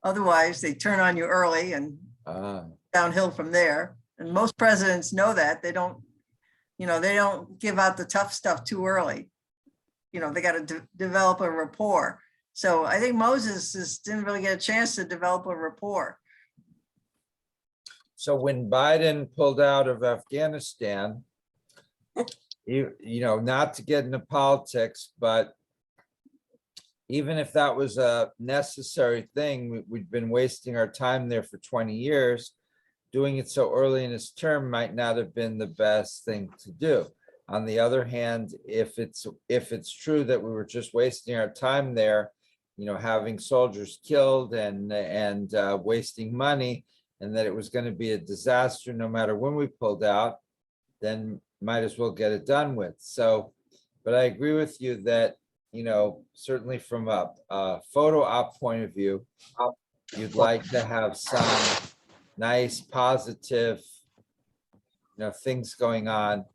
Otherwise, they turn on you early and downhill from there. And most presidents know that. They don't give out the tough stuff too early. They got to develop a rapport. So I think Moses didn't really get a chance to develop a rapport. So when Biden pulled out of Afghanistan, not to get into politics, but even if that was a necessary thing, we'd been wasting our time there for 20 years. Doing it so early in his term might not have been the best thing to do. On the other hand, if it's true that we were just wasting our time there, having soldiers killed and wasting money, and that it was going to be a disaster no matter when we pulled out, then might as well get it done with. So, but I agree with you that, certainly from a photo op point of view, you'd like to have some nice, positive things going on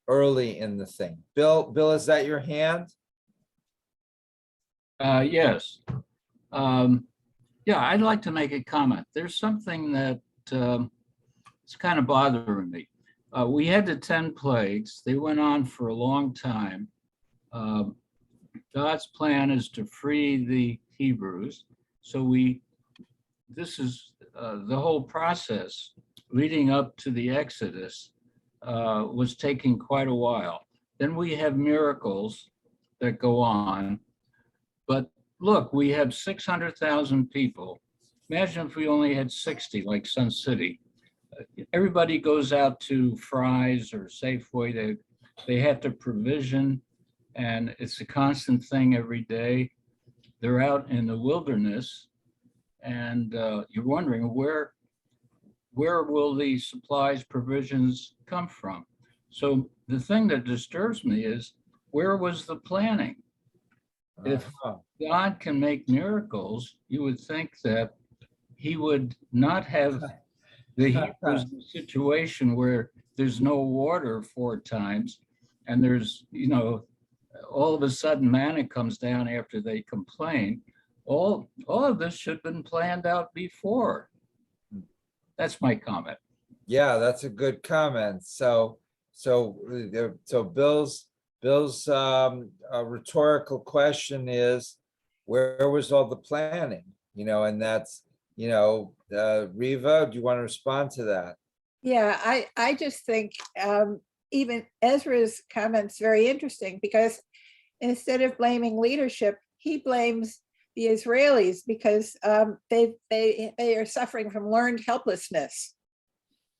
early in the thing. Bill, is that your hand? Yes. Yeah, I'd like to make a comment. There's something that it's kind of bothering me. We had the 10 plagues. They went on for a long time. God's plan is to free the Hebrews. So this is the whole process leading up to the Exodus was taking quite a while. Then we have miracles that go on. But look, we have 600,000 people. Imagine if we only had 60, like Sun City. Everybody goes out to Fry's or Safeway. They have to provision, and it's a constant thing every day. They're out in the wilderness, and you're wondering where will the supplies, provisions come from? So the thing that disturbs me is, where was the planning? If God can make miracles, you would think that he would not have the Hebrews in a situation where there's no water 4 times, and there's, all of a sudden manna comes down after they complain. All of this should have been planned out before. That's my comment. Yeah, that's a good comment. So Bill's rhetorical question is, where was all the planning? And that's, Reva, do you want to respond to that? Yeah, I just think even Ezra's comments very interesting, because instead of blaming leadership, he blames the Israelis because they are suffering from learned helplessness,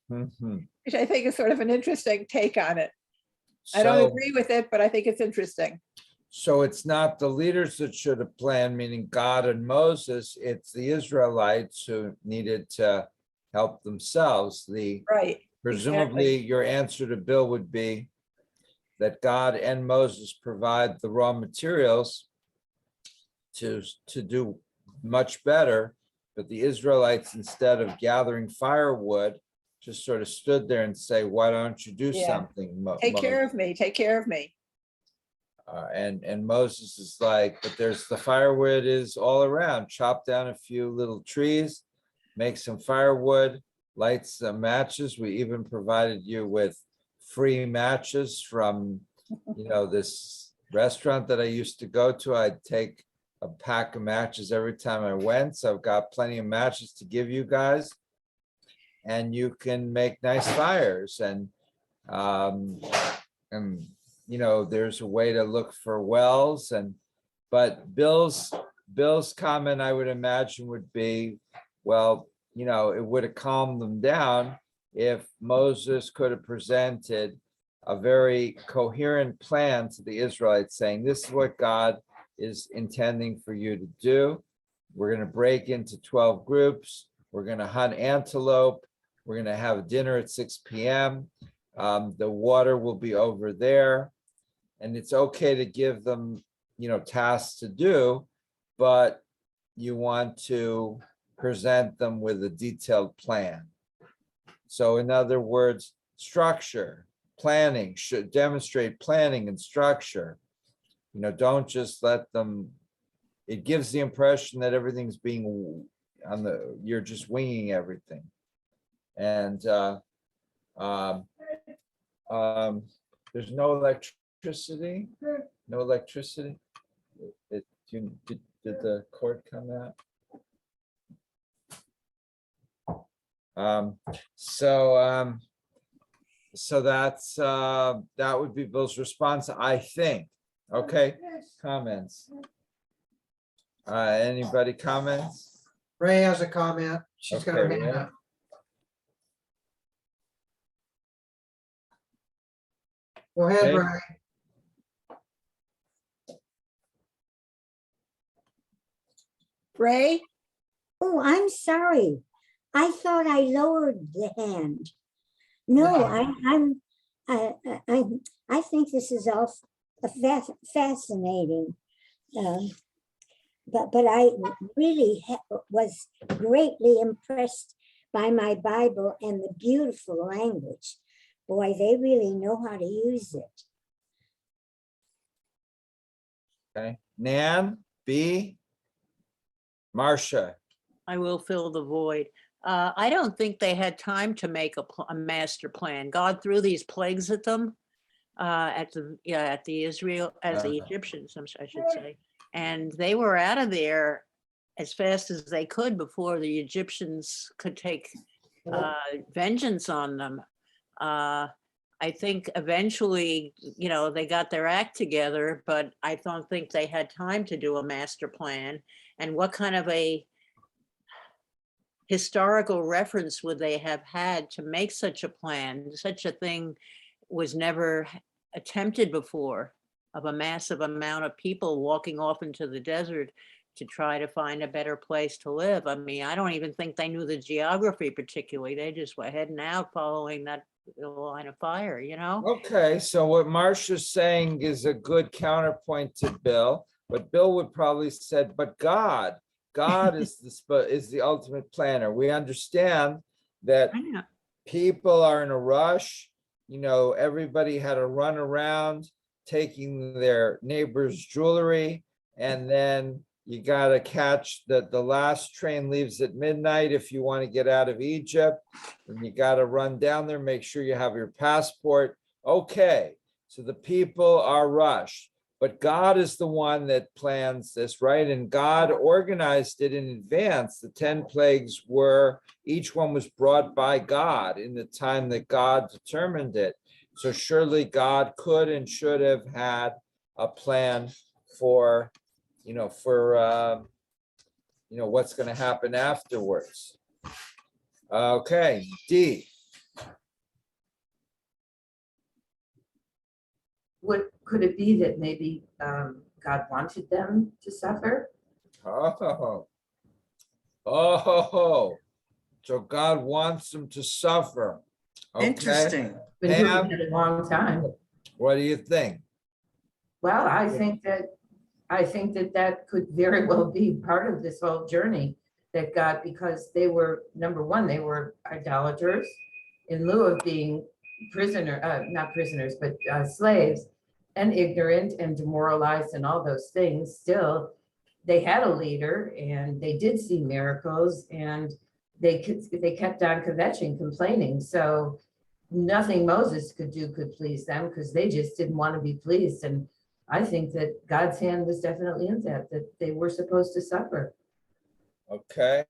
which I think is sort of an interesting take on it. I don't agree with it, but I think it's interesting. So it's not the leaders that should have planned, meaning God and Moses, it's the Israelites who needed to help themselves. Right. Presumably your answer to Bill would be that God and Moses provide the raw materials to do much better, but the Israelites, instead of gathering firewood, just sort of stood there and say, why don't you do something? Take care of me, take care of me. And Moses is like, but there's the firewood is all around. Chop down a few little trees, make some firewood, light some matches. We even provided you with free matches from, this restaurant that I used to go to. I'd take a pack of matches every time I went. So I've got plenty of matches to give you guys. And you can make nice fires. And there's a way to look for wells. But Bill's comment, I would imagine, would be, well, it would have calmed them down if Moses could have presented a very coherent plan to the Israelites, saying, this is what God is intending for you to do. We're going to break into 12 groups. We're going to hunt antelope. We're going to have dinner at 6 p.m. The water will be over there. And it's okay to give them, tasks to do, but you want to present them with a detailed plan. So in other words, structure, planning should demonstrate planning and structure. Don't just let them, it gives the impression that everything's being you're just winging everything. And there's no electricity. Did the cord come out? So that's that would be Bill's response, I think. Okay, comments. Anybody comments? Ray has a comment. She's got her Okay, hand Ray. up. Go ahead, Okay. Ray. Ray? Oh, I'm sorry. I thought I lowered the hand. No, I think this is all fascinating. But I really was greatly impressed by my Bible and the beautiful language. Boy, they really know how to use it. Okay, Nan, B, Marcia. I will fill the void. I don't think they had time to make a master plan. God threw these plagues at them, at the Egyptians, I should say. And they were out of there as fast as they could before the Egyptians could take vengeance on them. I think eventually, they got their act together, but I don't think they had time to do a master plan. And what kind of a historical reference would they have had to make such a plan? Such a thing was never attempted before, of a massive amount of people walking off into the desert to try to find a better place to live. I mean, I don't even think they knew the geography particularly. They just were heading out following that line of fire, Okay, so what Marcia's saying is a good counterpoint to Bill, but Bill would probably said, but God is the ultimate planner. We understand that people are in a rush. Everybody had to run around taking their neighbor's jewelry, and then you got to catch the last train leaves at midnight if you want to get out of Egypt, and you got to run down there, make sure you have your passport. Okay, so the people are rushed, but God is the one that plans this, right? And God organized it in advance. The 10 plagues each one was brought by God in the time that God determined it. So surely God could and should have had a plan for what's going to happen afterwards. Okay, D. What could it be that maybe God wanted them to suffer? Oh, so God wants them to suffer. Okay. Interesting. Been doing it a long time. What do you think? Well, I think that could very well be part of this whole journey that God, because they were, number one, they were idolaters in lieu of being not prisoners, but slaves, and ignorant and demoralized and all those things. Still, they had a leader and they did see miracles, and they kept on kvetching, complaining. So nothing Moses could do could please them, because they just didn't want to be pleased. And I think that God's hand was definitely in that they were supposed to suffer. Okay,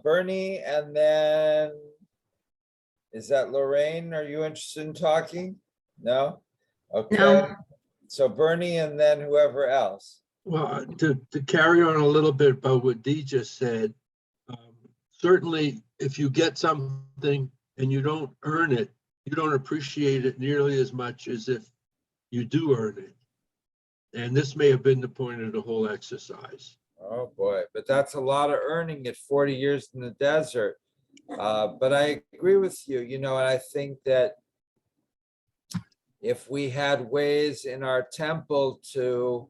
Bernie, and then is that Lorraine? Are you interested in talking? No? Okay. No. So Bernie and then whoever else. Well, to carry on a little bit about what Dee just said, certainly if you get something and you don't earn it, you don't appreciate it nearly as much as if you do earn it. And this may have been the point of the whole exercise. Oh boy, but that's a lot of earning at 40 years in the desert. But I agree with you, and I think that if we had ways in our temple to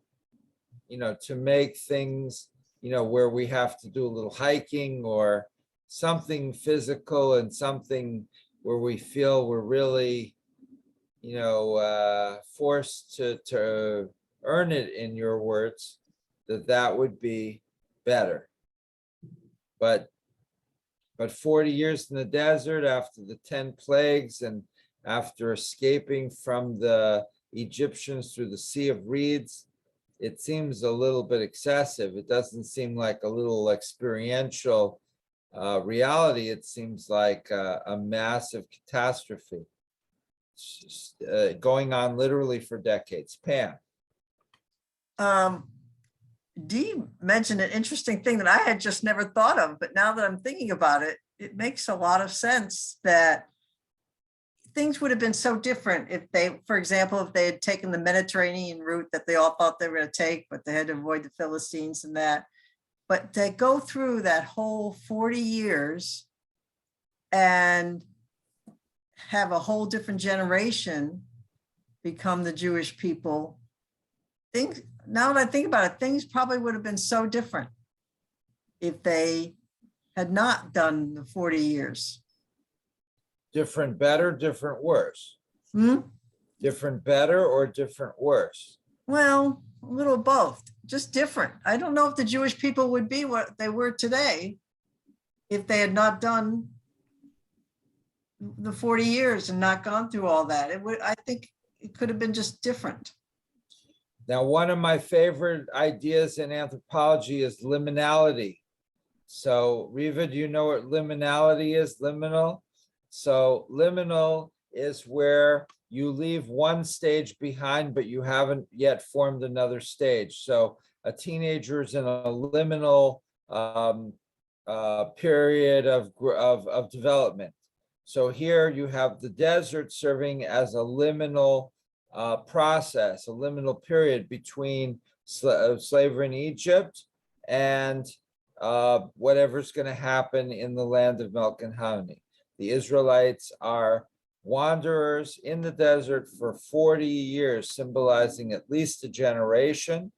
make things, where we have to do a little hiking or something physical and something where we feel we're really, forced to earn it, in your words, that would be better. But 40 years in the desert after the 10 plagues and after escaping from the Egyptians through the Sea of Reeds, it seems a little bit excessive. It doesn't seem like a little experiential reality. It seems like a massive catastrophe going on literally for decades. Pam. Dee mentioned an interesting thing that I had just never thought of, but now that I'm thinking about it, it makes a lot of sense that things would have been so different if for example, if they had taken the Mediterranean route that they all thought they were going to take, but they had to avoid the Philistines and that. But to go through that whole 40 years and have a whole different generation become the Jewish people, now that I think about it, things probably would have been so different if they had not done the 40 years. Different better, different worse? Hmm? Different better or different worse? Well, a little both, just different. I don't know if the Jewish people would be what they were today if they had not done the 40 years and not gone through all that. It would, I think it could have been just different. Now, one of my favorite ideas in anthropology is liminality. So, Riva, do you know what liminality is? Liminal? So, liminal is where you leave one stage behind, but you haven't yet formed another stage. So, a teenager is in a liminal period of development. So, here you have the desert serving as a liminal process, a liminal period between slavery in Egypt and whatever's going to happen in the land of milk and honey. The Israelites are wanderers in the desert for 40 years, symbolizing at least a generation.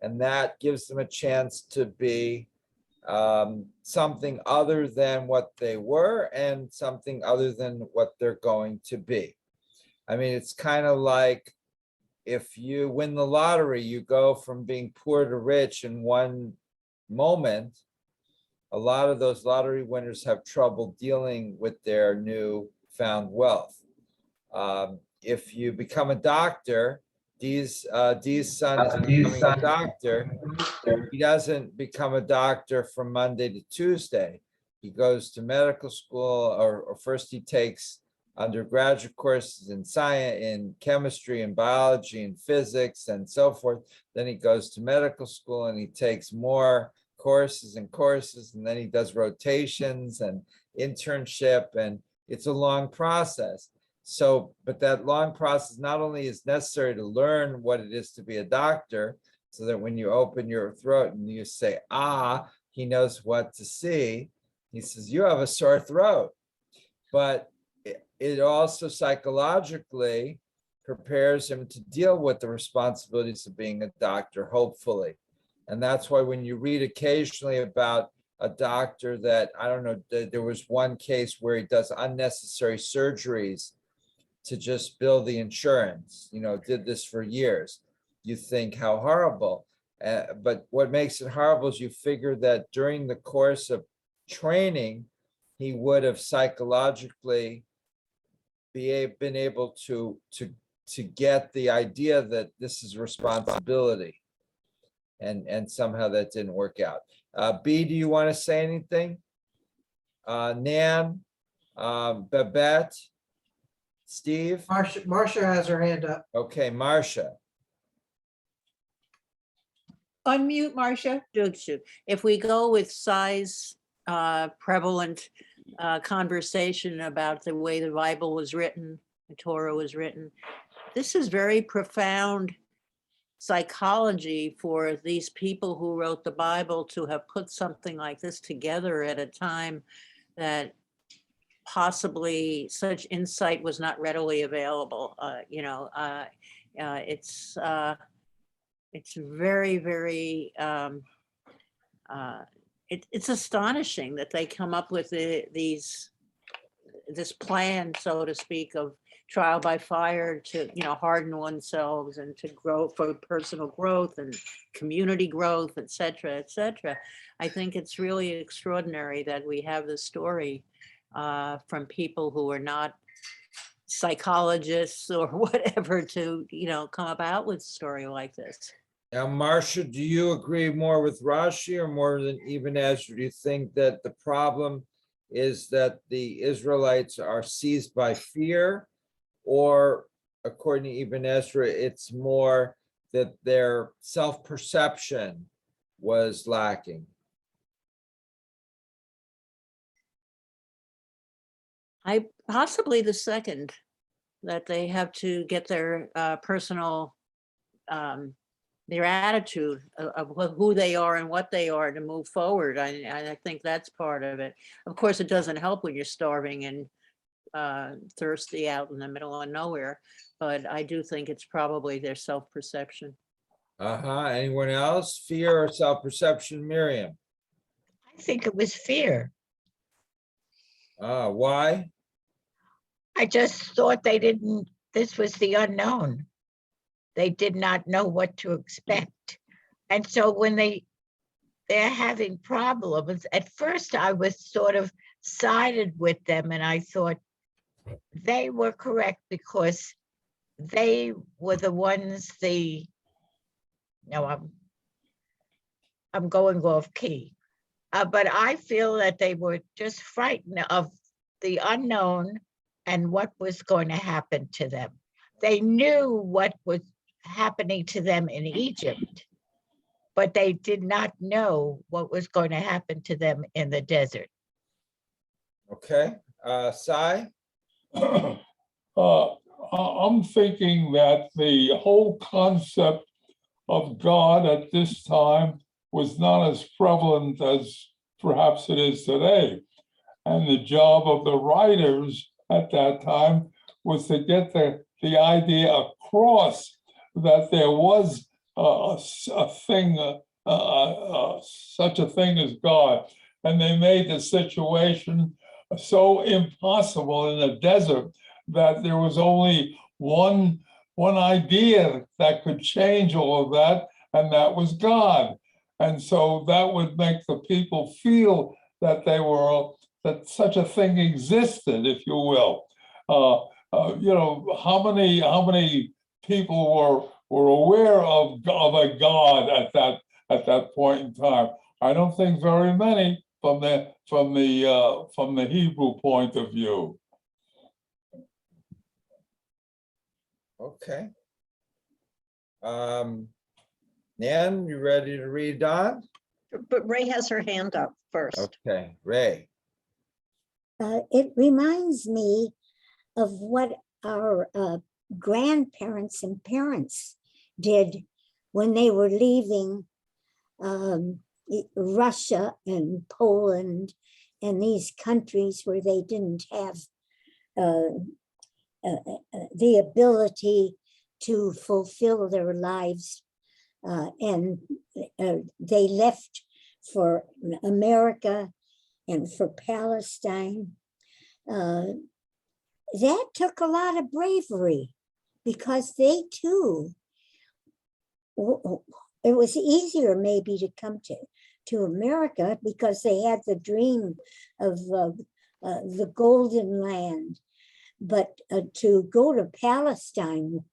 And that gives them a chance to be something other than what they were and something other than what they're going to be. I mean, it's kind of like if you win the lottery, you go from being poor to rich in one moment. A lot of those lottery winners have trouble dealing with their new found wealth. If you become a doctor, Dee's son is becoming a doctor. He doesn't become a doctor from Monday to Tuesday. He goes to medical school, or first he takes undergraduate courses in science, in chemistry and biology and physics and so forth. Then he goes to medical school and he takes more courses and courses, and then he does rotations and internship, and it's a long process. So, but that long process not only is necessary to learn what it is to be a doctor, so that when you open your throat and you say, ah, he knows what to see. He says, you have a sore throat. But it also psychologically prepares him to deal with the responsibilities of being a doctor, hopefully. And that's why when you read occasionally about a doctor that, I don't know, there was one case where he does unnecessary surgeries to just bill the insurance, did this for years. You think how horrible. But what makes it horrible is you figure that during the course of training, he would have psychologically been able to get the idea that this is responsibility. And somehow that didn't work out. B, do you want to say anything? Nan, Babette, Steve? Marcia has her hand up. Okay, Marcia. Unmute, Marcia. If we go with size prevalent conversation about the way the Bible was written, the Torah was written, this is very profound psychology for these people who wrote the Bible to have put something like this together at a time that possibly such insight was not readily available. It's very, very, it's astonishing that they come up with this plan, so to speak, of trial by fire to, harden oneself and to grow for personal growth and community growth, et cetera, et cetera. I think it's really extraordinary that we have this story from people who are not psychologists or whatever to, come about with a story like this. Now, Marcia, do you agree more with Rashi or more than Ibn Ezra? Do you think that the problem is that the Israelites are seized by fear, or according to Ibn Ezra, it's more that their self-perception was lacking? Possibly the second, that they have to get their personal, their attitude of who they are and what they are to move forward. I think that's part of it. Of course, it doesn't help when you're starving and thirsty out in the middle of nowhere, but I do think it's probably their self-perception. Anyone else? Fear or self-perception, Miriam? I think it was fear. Why? I just thought they didn't, this was the unknown. They did not know what to expect. And so when they're having problems, at first I was sort of sided with them, and I thought they were correct because they were the ones, I'm going off key. But I feel that they were just frightened of the unknown and what was going to happen to them. They knew what was happening to them in Egypt, but they did not know what was going to happen to them in the desert. Okay, Sai? I'm thinking that the whole concept of God at this time was not as prevalent as perhaps it is today. And the job of the writers at that time was to get the idea across that there was a thing, such a thing as God. And they made the situation so impossible in the desert that there was only one idea that could change all of that, and that was God. And so that would make the people feel that that such a thing existed, if you will. How many people were aware of a God at that point in time? I don't think very many from the Hebrew point of view. Okay. Nan, you ready to read on? But Ray has her hand up first. Okay, Ray. It reminds me of what our grandparents and parents did when they were leaving Russia and Poland and these countries where they didn't have the ability to fulfill their lives. And they left for America and for Palestine. That took a lot of bravery because they too, it was easier maybe to come to America because they had the dream of the golden land. But to go to Palestine,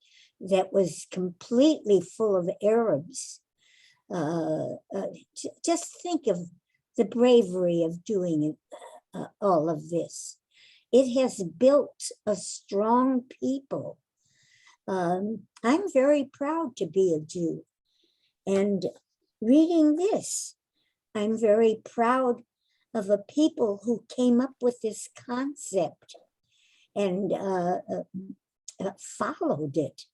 that was completely full of Arabs. Just think of the bravery of doing all of this. It has built a strong people. I'm very proud to be a Jew. And reading this, I'm very proud of a people who came up with this concept and followed it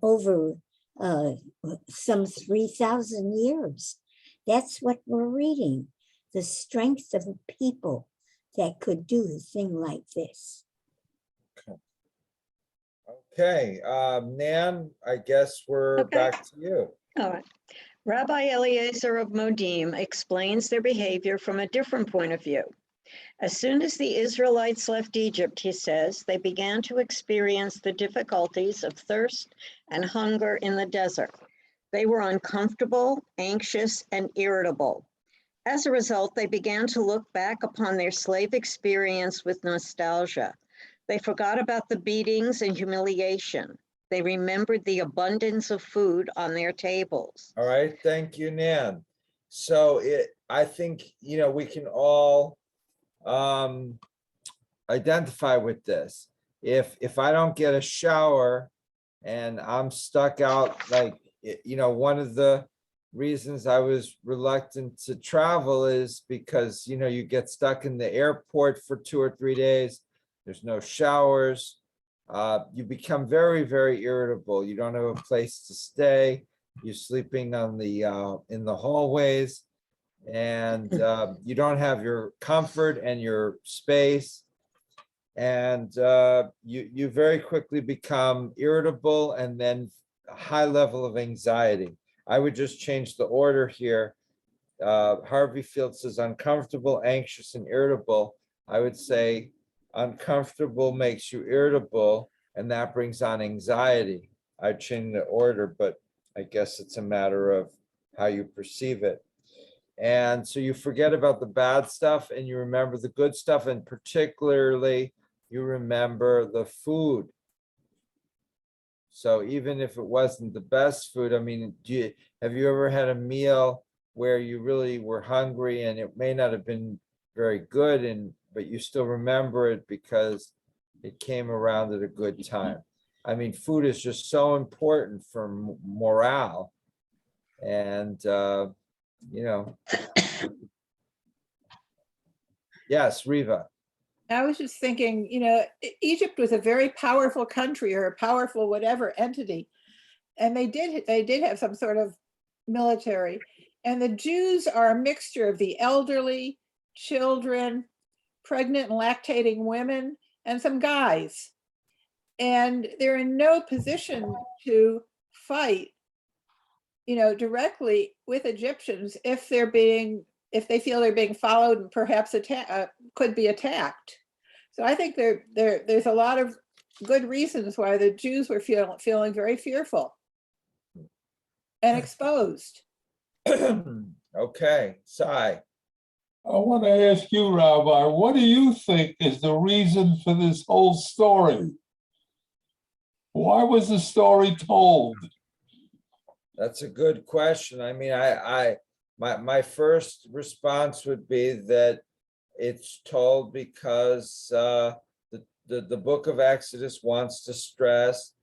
over some 3,000 years. That's what we're reading, the strength of a people that could do a thing like this. Okay, Nan, I guess we're back to you. All right. Rabbi Eliezer of Modim explains their behavior from a different point of view. As soon as the Israelites left Egypt, he says, they began to experience the difficulties of thirst and hunger in the desert. They were uncomfortable, anxious, and irritable. As a result, they began to look back upon their slave experience with nostalgia. They forgot about the beatings and humiliation. They remembered the abundance of food on their tables. All right, thank you, Nan. So I think, we can all identify with this. If I don't get a shower and I'm stuck out, like, one of the reasons I was reluctant to travel is because, you get stuck in the airport for 2 or 3 days. There's no showers. You become very, very irritable. You don't have a place to stay. You're sleeping on in the hallways, and you don't have your comfort and your space. And you very quickly become irritable and then a high level of anxiety. I would just change the order here. Harvey Field says uncomfortable, anxious, and irritable. I would say Uncomfortable makes you irritable, and that brings on anxiety. I changed the order, but I guess it's a matter of how you perceive it. And so you forget about the bad stuff and you remember the good stuff, and particularly you remember the food. So even if it wasn't the best food, I mean, have you ever had a meal where you really were hungry and it may not have been very good, but you still remember it because it came around at a good time? I mean, food is just so important for morale. And, yes, Riva. I was just thinking, Egypt was a very powerful country or a powerful whatever entity. And they did have some sort of military. And the Jews are a mixture of the elderly, children, pregnant and lactating women, and some guys. And they're in no position to fight, directly with Egyptians if they feel they're being followed and perhaps could be attacked. So I think there's a lot of good reasons why the Jews were feeling very fearful and exposed. Okay, Sai. I want to ask you, Rabbi, what do you think is the reason for this whole story? Why was the story told? That's a good question. I mean, my first response would be that it's told because the book of Exodus wants to stress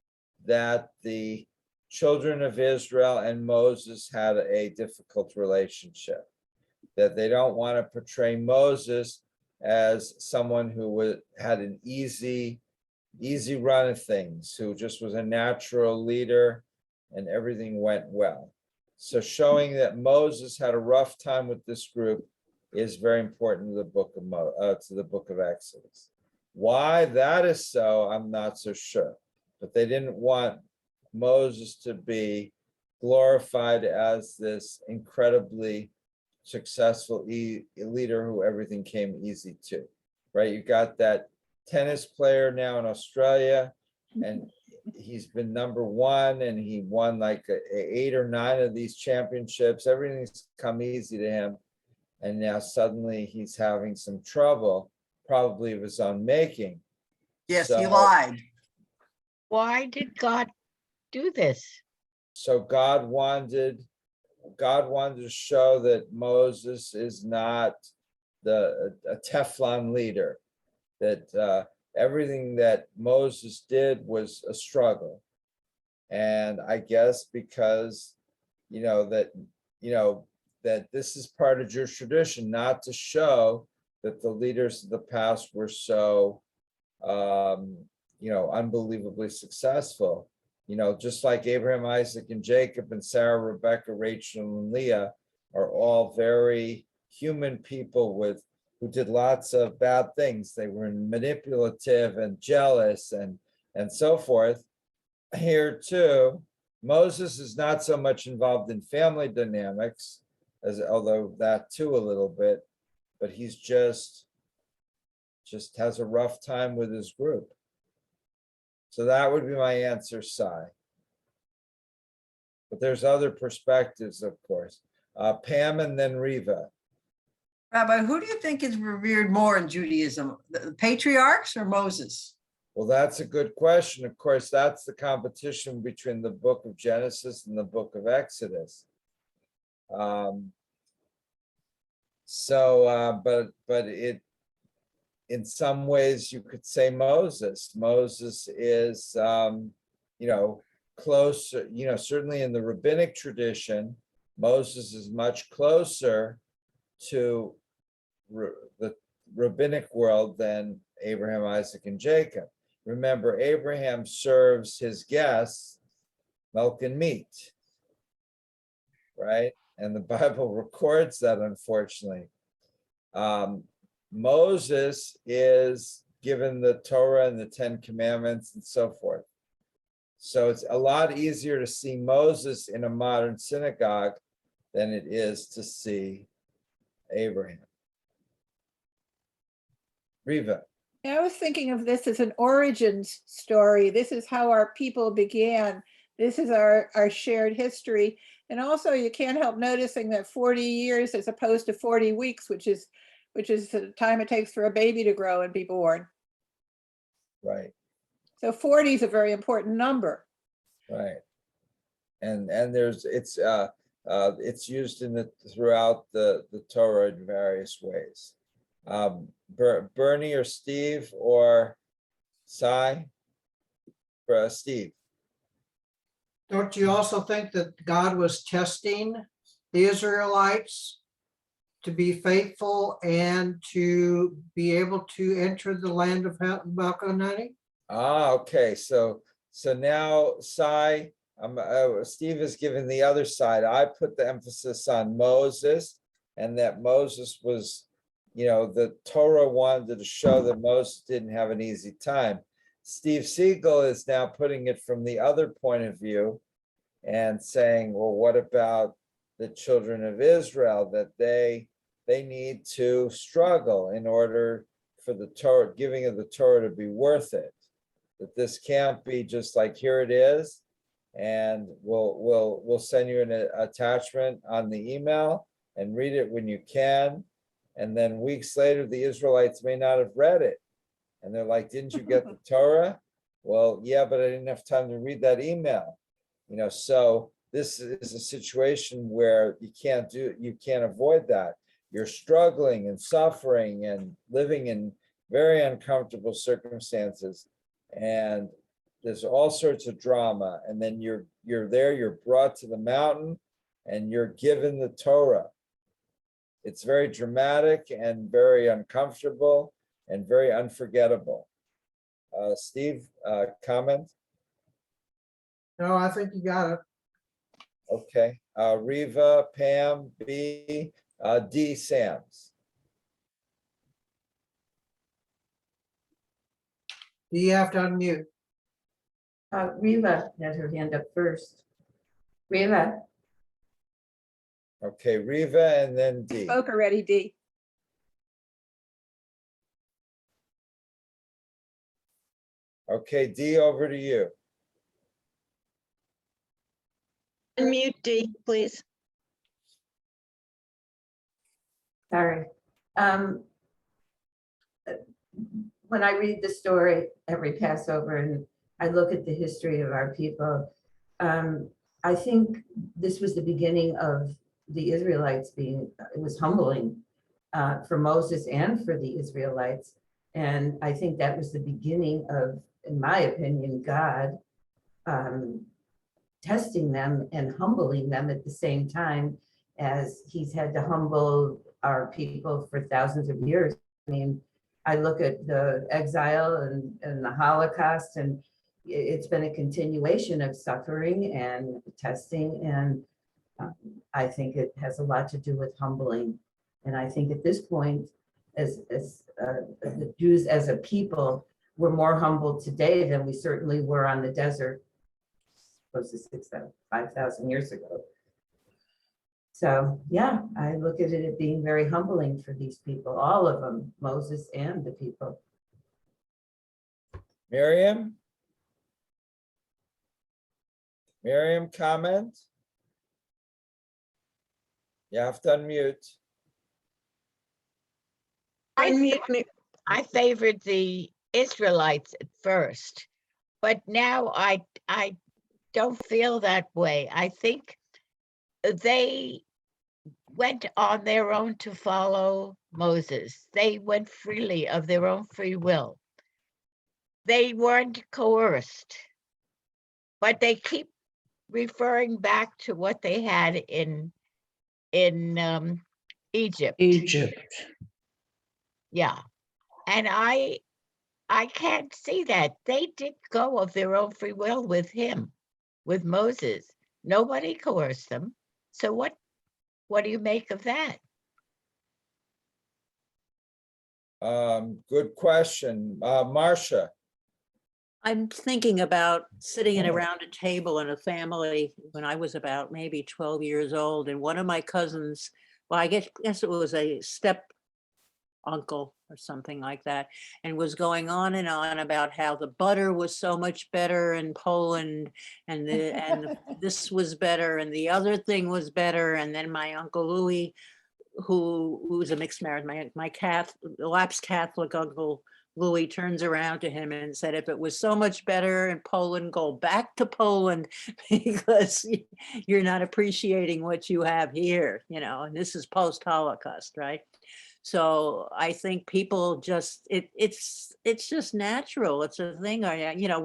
that the children of Israel and Moses had a difficult relationship, that they don't want to portray Moses as someone who had an easy run of things, who just was a natural leader and everything went well. So showing that Moses had a rough time with this group is very important to the book of Exodus. Why that is so, I'm not so sure. But they didn't want Moses to be glorified as this incredibly successful leader who everything came easy to, right? You got that tennis player now in Australia, and he's been number one, and he won like 8 or 9 of these championships. Everything's come easy to him. And now suddenly he's having some trouble, probably of his own making. Yes, he lied. Why did God do this? So God wanted to show that Moses is not a Teflon leader, that everything that Moses did was a struggle. And I guess because, that this is part of Jewish tradition, not to show that the leaders of the past were so, unbelievably successful. Just like Abraham, Isaac, and Jacob, and Sarah, Rebecca, Rachel, and Leah are all very human people who did lots of bad things. They were manipulative and jealous and so forth. Here too, Moses is not so much involved in family dynamics, although that too a little bit, but he's just has a rough time with his group. So that would be my answer, Sai. But there's other perspectives, of course. Pam and then Riva. Rabbi, who do you think is revered more in Judaism, the patriarchs or Moses? Well, that's a good question. Of course, that's the competition between the book of Genesis and the book of Exodus. But it, in some ways, you could say Moses. Moses is, closer, certainly in the rabbinic tradition, Moses is much closer to the rabbinic world than Abraham, Isaac, and Jacob. Remember, Abraham serves his guests milk and meat, right? And the Bible records that, unfortunately. Moses is given the Torah and the 10 Commandments and so forth. So it's a lot easier to see Moses in a modern synagogue than it is to see Abraham. Riva. I was thinking of this as an origins story. This is how our people began. This is our shared history. And also you can't help noticing that 40 years as opposed to 40 weeks, which is the time it takes for a baby to grow and be born. Right, So 40 is a very important number. right. And there's, it's used throughout the Torah in various ways. Bernie or Steve or Cy? Steve. Don't you also think that God was testing the Israelites to be faithful and to be able to enter the land of milk and honey? Ah, okay, so now Cy, Steve is giving the other side. I put the emphasis on Moses, and that Moses was, the Torah wanted to show that Moses didn't have an easy time. Steve Siegel is now putting it from the other point of view and saying, well, what about the children of Israel, that they need to struggle in order for the Torah, giving of the Torah to be worth it. That this can't be just like, here it is, and we'll send you an attachment on the email and read it when you can. And then weeks later, the Israelites may not have read it. And they're like, didn't you get the Torah? Well, yeah, but I didn't have time to read that email. So this is a situation where you can't avoid that. You're struggling and suffering and living in very uncomfortable circumstances. And there's all sorts of drama. And then you're there, you're brought to the mountain and you're given the Torah. It's very dramatic and very uncomfortable and very unforgettable. Steve, comment? No, I think you got it. Okay, Reva, Pam, B, D, Sams. Do you have to unmute? Reva had her hand up first. Reva, Okay, Reva and then D. Spoke already, D. Okay, D, over to you. Unmute D, please. sorry. When I read the story every Passover and I look at the history of our people, I think this was the beginning of the Israelites it was humbling for Moses and for the Israelites. And I think that was the beginning of, in my opinion, God testing them and humbling them at the same time as he's had to humble our people for thousands of years. I mean, I look at the exile and the Holocaust, and it's been a continuation of suffering and testing. And I think it has a lot to do with humbling. And I think at this point, as the Jews as a people, we're more humbled today than we certainly were on the desert close to 5,000 years ago. So yeah, I look at it as being very humbling for these people, all of them, Moses and the people. Miriam? Miriam, comment? You have to unmute. Unmute me. I favored the Israelites at first, but now I don't feel that way. I think they went on their own to follow Moses. They went freely of their own free will. They weren't coerced, but they keep referring back to what they had in Egypt. Yeah. And I can't see that. They did go of their own free will with him, with Moses. Nobody coerced them. So what do you make of that? Good question. Marcia. I'm thinking about sitting around a table in a family when I was about maybe 12 years old, and one of my cousins, well, I guess it was a step uncle or something like that, and was going on about how the butter was so much better in Poland, and this was better, and the other thing was better. And then my Uncle Louis, who was a mixed marriage, my lapsed Catholic Uncle Louis turns around to him and said, if it was so much better in Poland, go back to Poland because you're not appreciating what you have here, and this is post-Holocaust, right? So I think people just, it's just natural. It's a thing,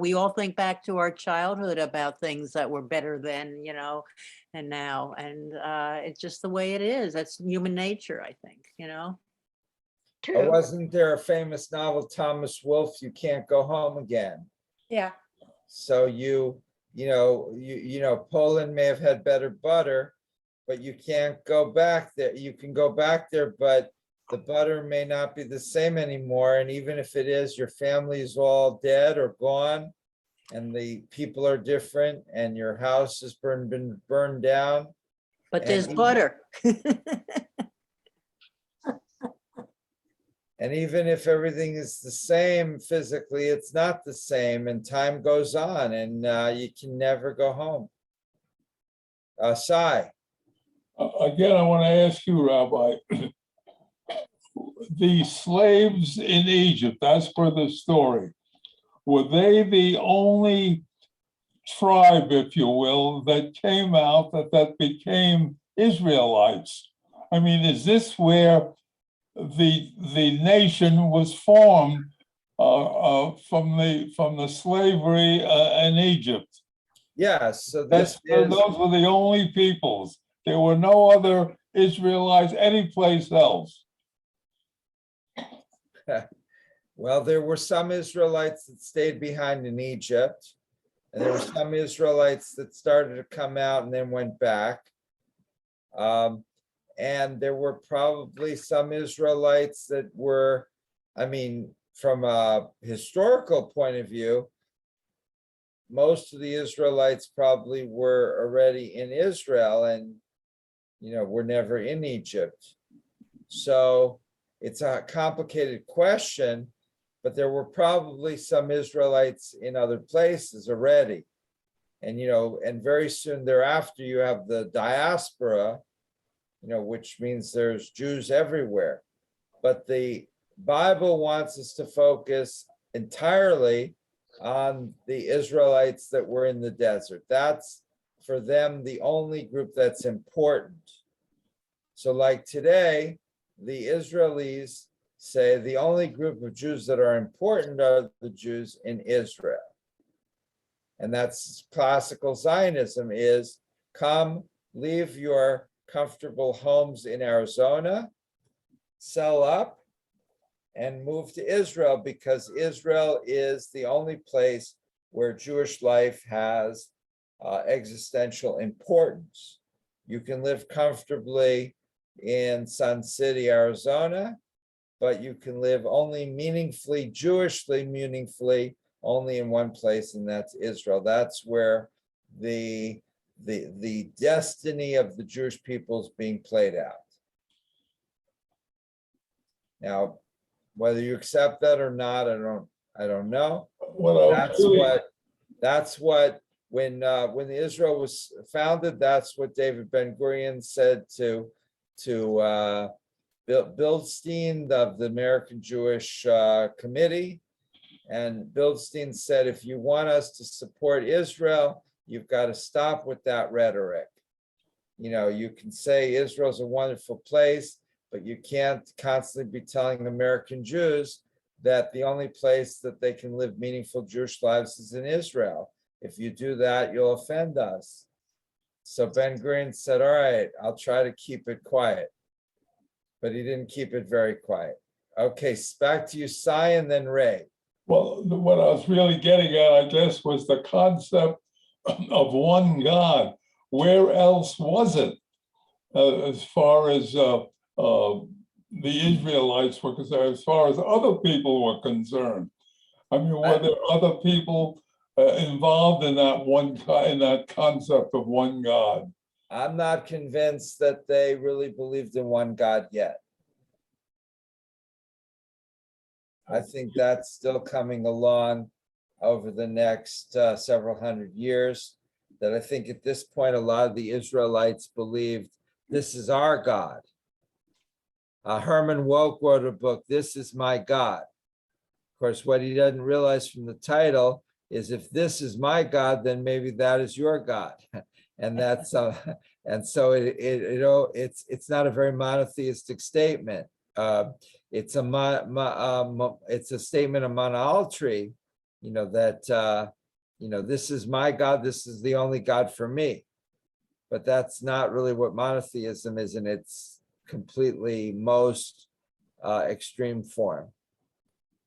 we all think back to our childhood about things that were better then, and now, and it's just the way it is. That's human nature, I think, Or wasn't there a famous novel, Thomas Wolfe, You Can't Go Home Again? Yeah. So Poland may have had better butter, but you can't go back there. You can go back there, but the butter may not be the same anymore. And even if it is, your family is all dead or gone, and the people are different, and your house has been burned down. But there's butter. And even if everything is the same physically, it's not the same, and time goes on, and you can never go home. Sai. Again, I want to ask you, Rabbi, the slaves in Egypt, as per the story, were they the only tribe, if you will, that came out that became Israelites? I mean, is this where the nation was formed from the slavery in Egypt? Yes, so those were the only peoples. There were no other Israelites anyplace else. Well, there were some Israelites that stayed behind in Egypt, and there were some Israelites that started to come out and then went back. And there were probably some Israelites that were, from a historical point of view, most of the Israelites probably were already in Israel and, were never in Egypt. So it's a complicated question, but there were probably some Israelites in other places already. And, and very soon thereafter, you have the diaspora, which means there's Jews everywhere. But the Bible wants us to focus entirely on the Israelites that were in the desert. That's, for them, the only group that's important. So like today, the Israelis say the only group of Jews that are important are the Jews in Israel. And that's classical Zionism is, come, leave your comfortable homes in Arizona, sell up, and move to Israel, because Israel is the only place where Jewish life has existential importance. You can live comfortably in Sun City, Arizona, but you can live only meaningfully, Jewishly meaningfully, only in one place, and that's Israel. That's where the destiny of the Jewish people is being played out. Now, whether you accept that or not, I don't know. That's what when Israel was founded, that's what David Ben-Gurion said to Bildstein of the American Jewish Committee. And Bildstein said, if you want us to support Israel, you've got to stop with that rhetoric. You can say Israel's a wonderful place, but you can't constantly be telling American Jews that the only place that they can live meaningful Jewish lives is in Israel. If you do that, you'll offend us. So Ben-Gurion said, all right, I'll try to keep it quiet. But he didn't keep it very quiet. Okay, back to you, Sai, and then Ray. Well, what I was really getting at, I guess, was the concept of one God. Where else was it, as far as the Israelites were concerned, as far as other people were concerned? I mean, were there other people involved in that concept of one God? I'm not convinced that they really believed in one God yet. I think that's still coming along over the next several hundred years. That I think at this point, a lot of the Israelites believed this is our God. Herman Wouk wrote a book, This Is My God. Of course, what he doesn't realize from the title is if this is my God, then maybe that is your God. And that's and so it's not a very monotheistic statement. It's a statement of monolatry, that this is my God, this is the only God for me. But that's not really what monotheism is in its completely most extreme form.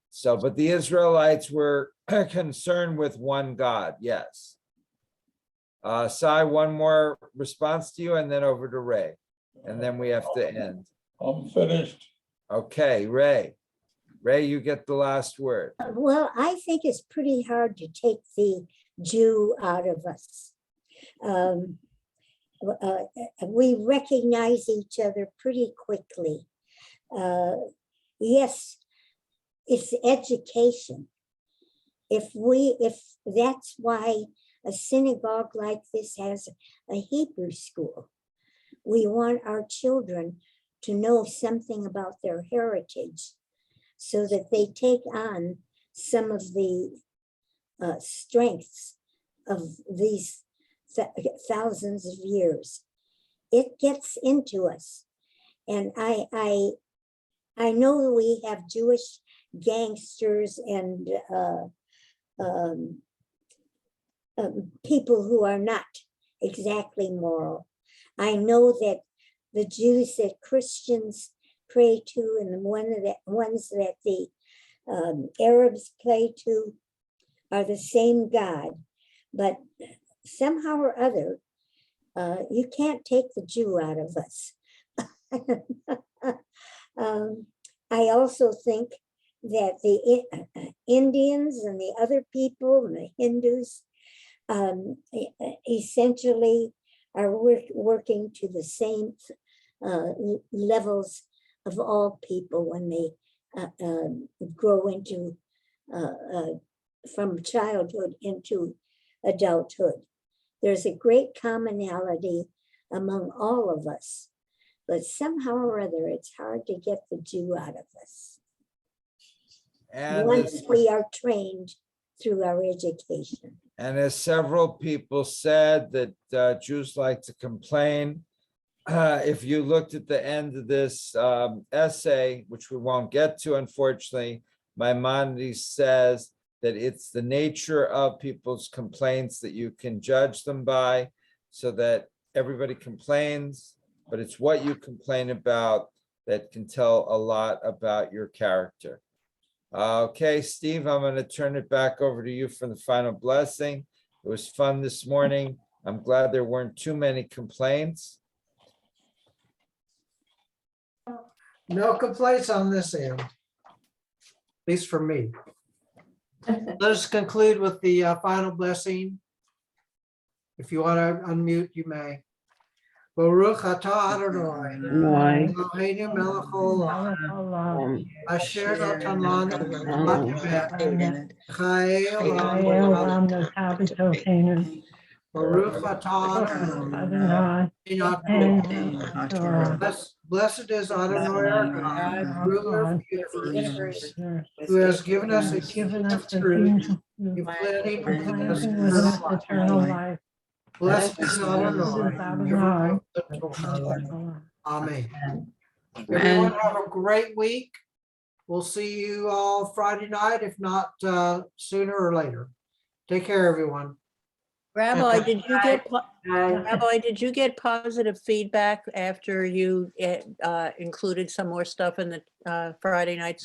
So, but the Israelites were concerned with one God, yes. Sai, one more response to you and then over to Ray. And then we have to end. I'm finished. Okay, Ray. Ray, you get the last word. Well, I think it's pretty hard to take the Jew out of us. We recognize each other pretty quickly. Yes, it's education. If that's why a synagogue like this has a Hebrew school. We want our children to know something about their heritage so that they take on some of the strengths of these thousands of years. It gets into us. And I know we have Jewish gangsters and people who are not exactly moral. I know that the Jews that Christians pray to and the ones that the Arabs pray to are the same God, but somehow or other, you can't take the Jew out of us. I also think that the Indians and the other people and the Hindus essentially are working to the same levels of all people when they grow into from childhood into adulthood. There's a great commonality among all of us, but somehow or other, it's hard to get the Jew out of us. And once we are trained through our education. And as several people said, that Jews like to complain. If you looked at the end of this essay, which we won't get to, unfortunately, Maimonides says that it's the nature of people's complaints that you can judge them by, so that everybody complains, but it's what you complain about that can tell a lot about your character. Okay, Steve, I'm going to turn it back over to you for the final blessing. It was fun this morning. I'm glad there weren't too many complaints. No complaints on this end, at least for me. Let us conclude with the final blessing. If you want to unmute, you may. Baruch atah Adonai, Eloheinu melech haolam, asher natan lanu mat emet, chayei olam v'chavitoteinu. Baruch atah Adonai, blessed is Adonai our God, ruler of the universe, who has given us a gift of truth, implanting within us eternal life. Blessed is Adonai. Amen. Everyone have a great week. We'll see you all Friday night, if not sooner or later. Take care, everyone. Rabbi, did you get positive feedback after you included some more stuff in the Friday night's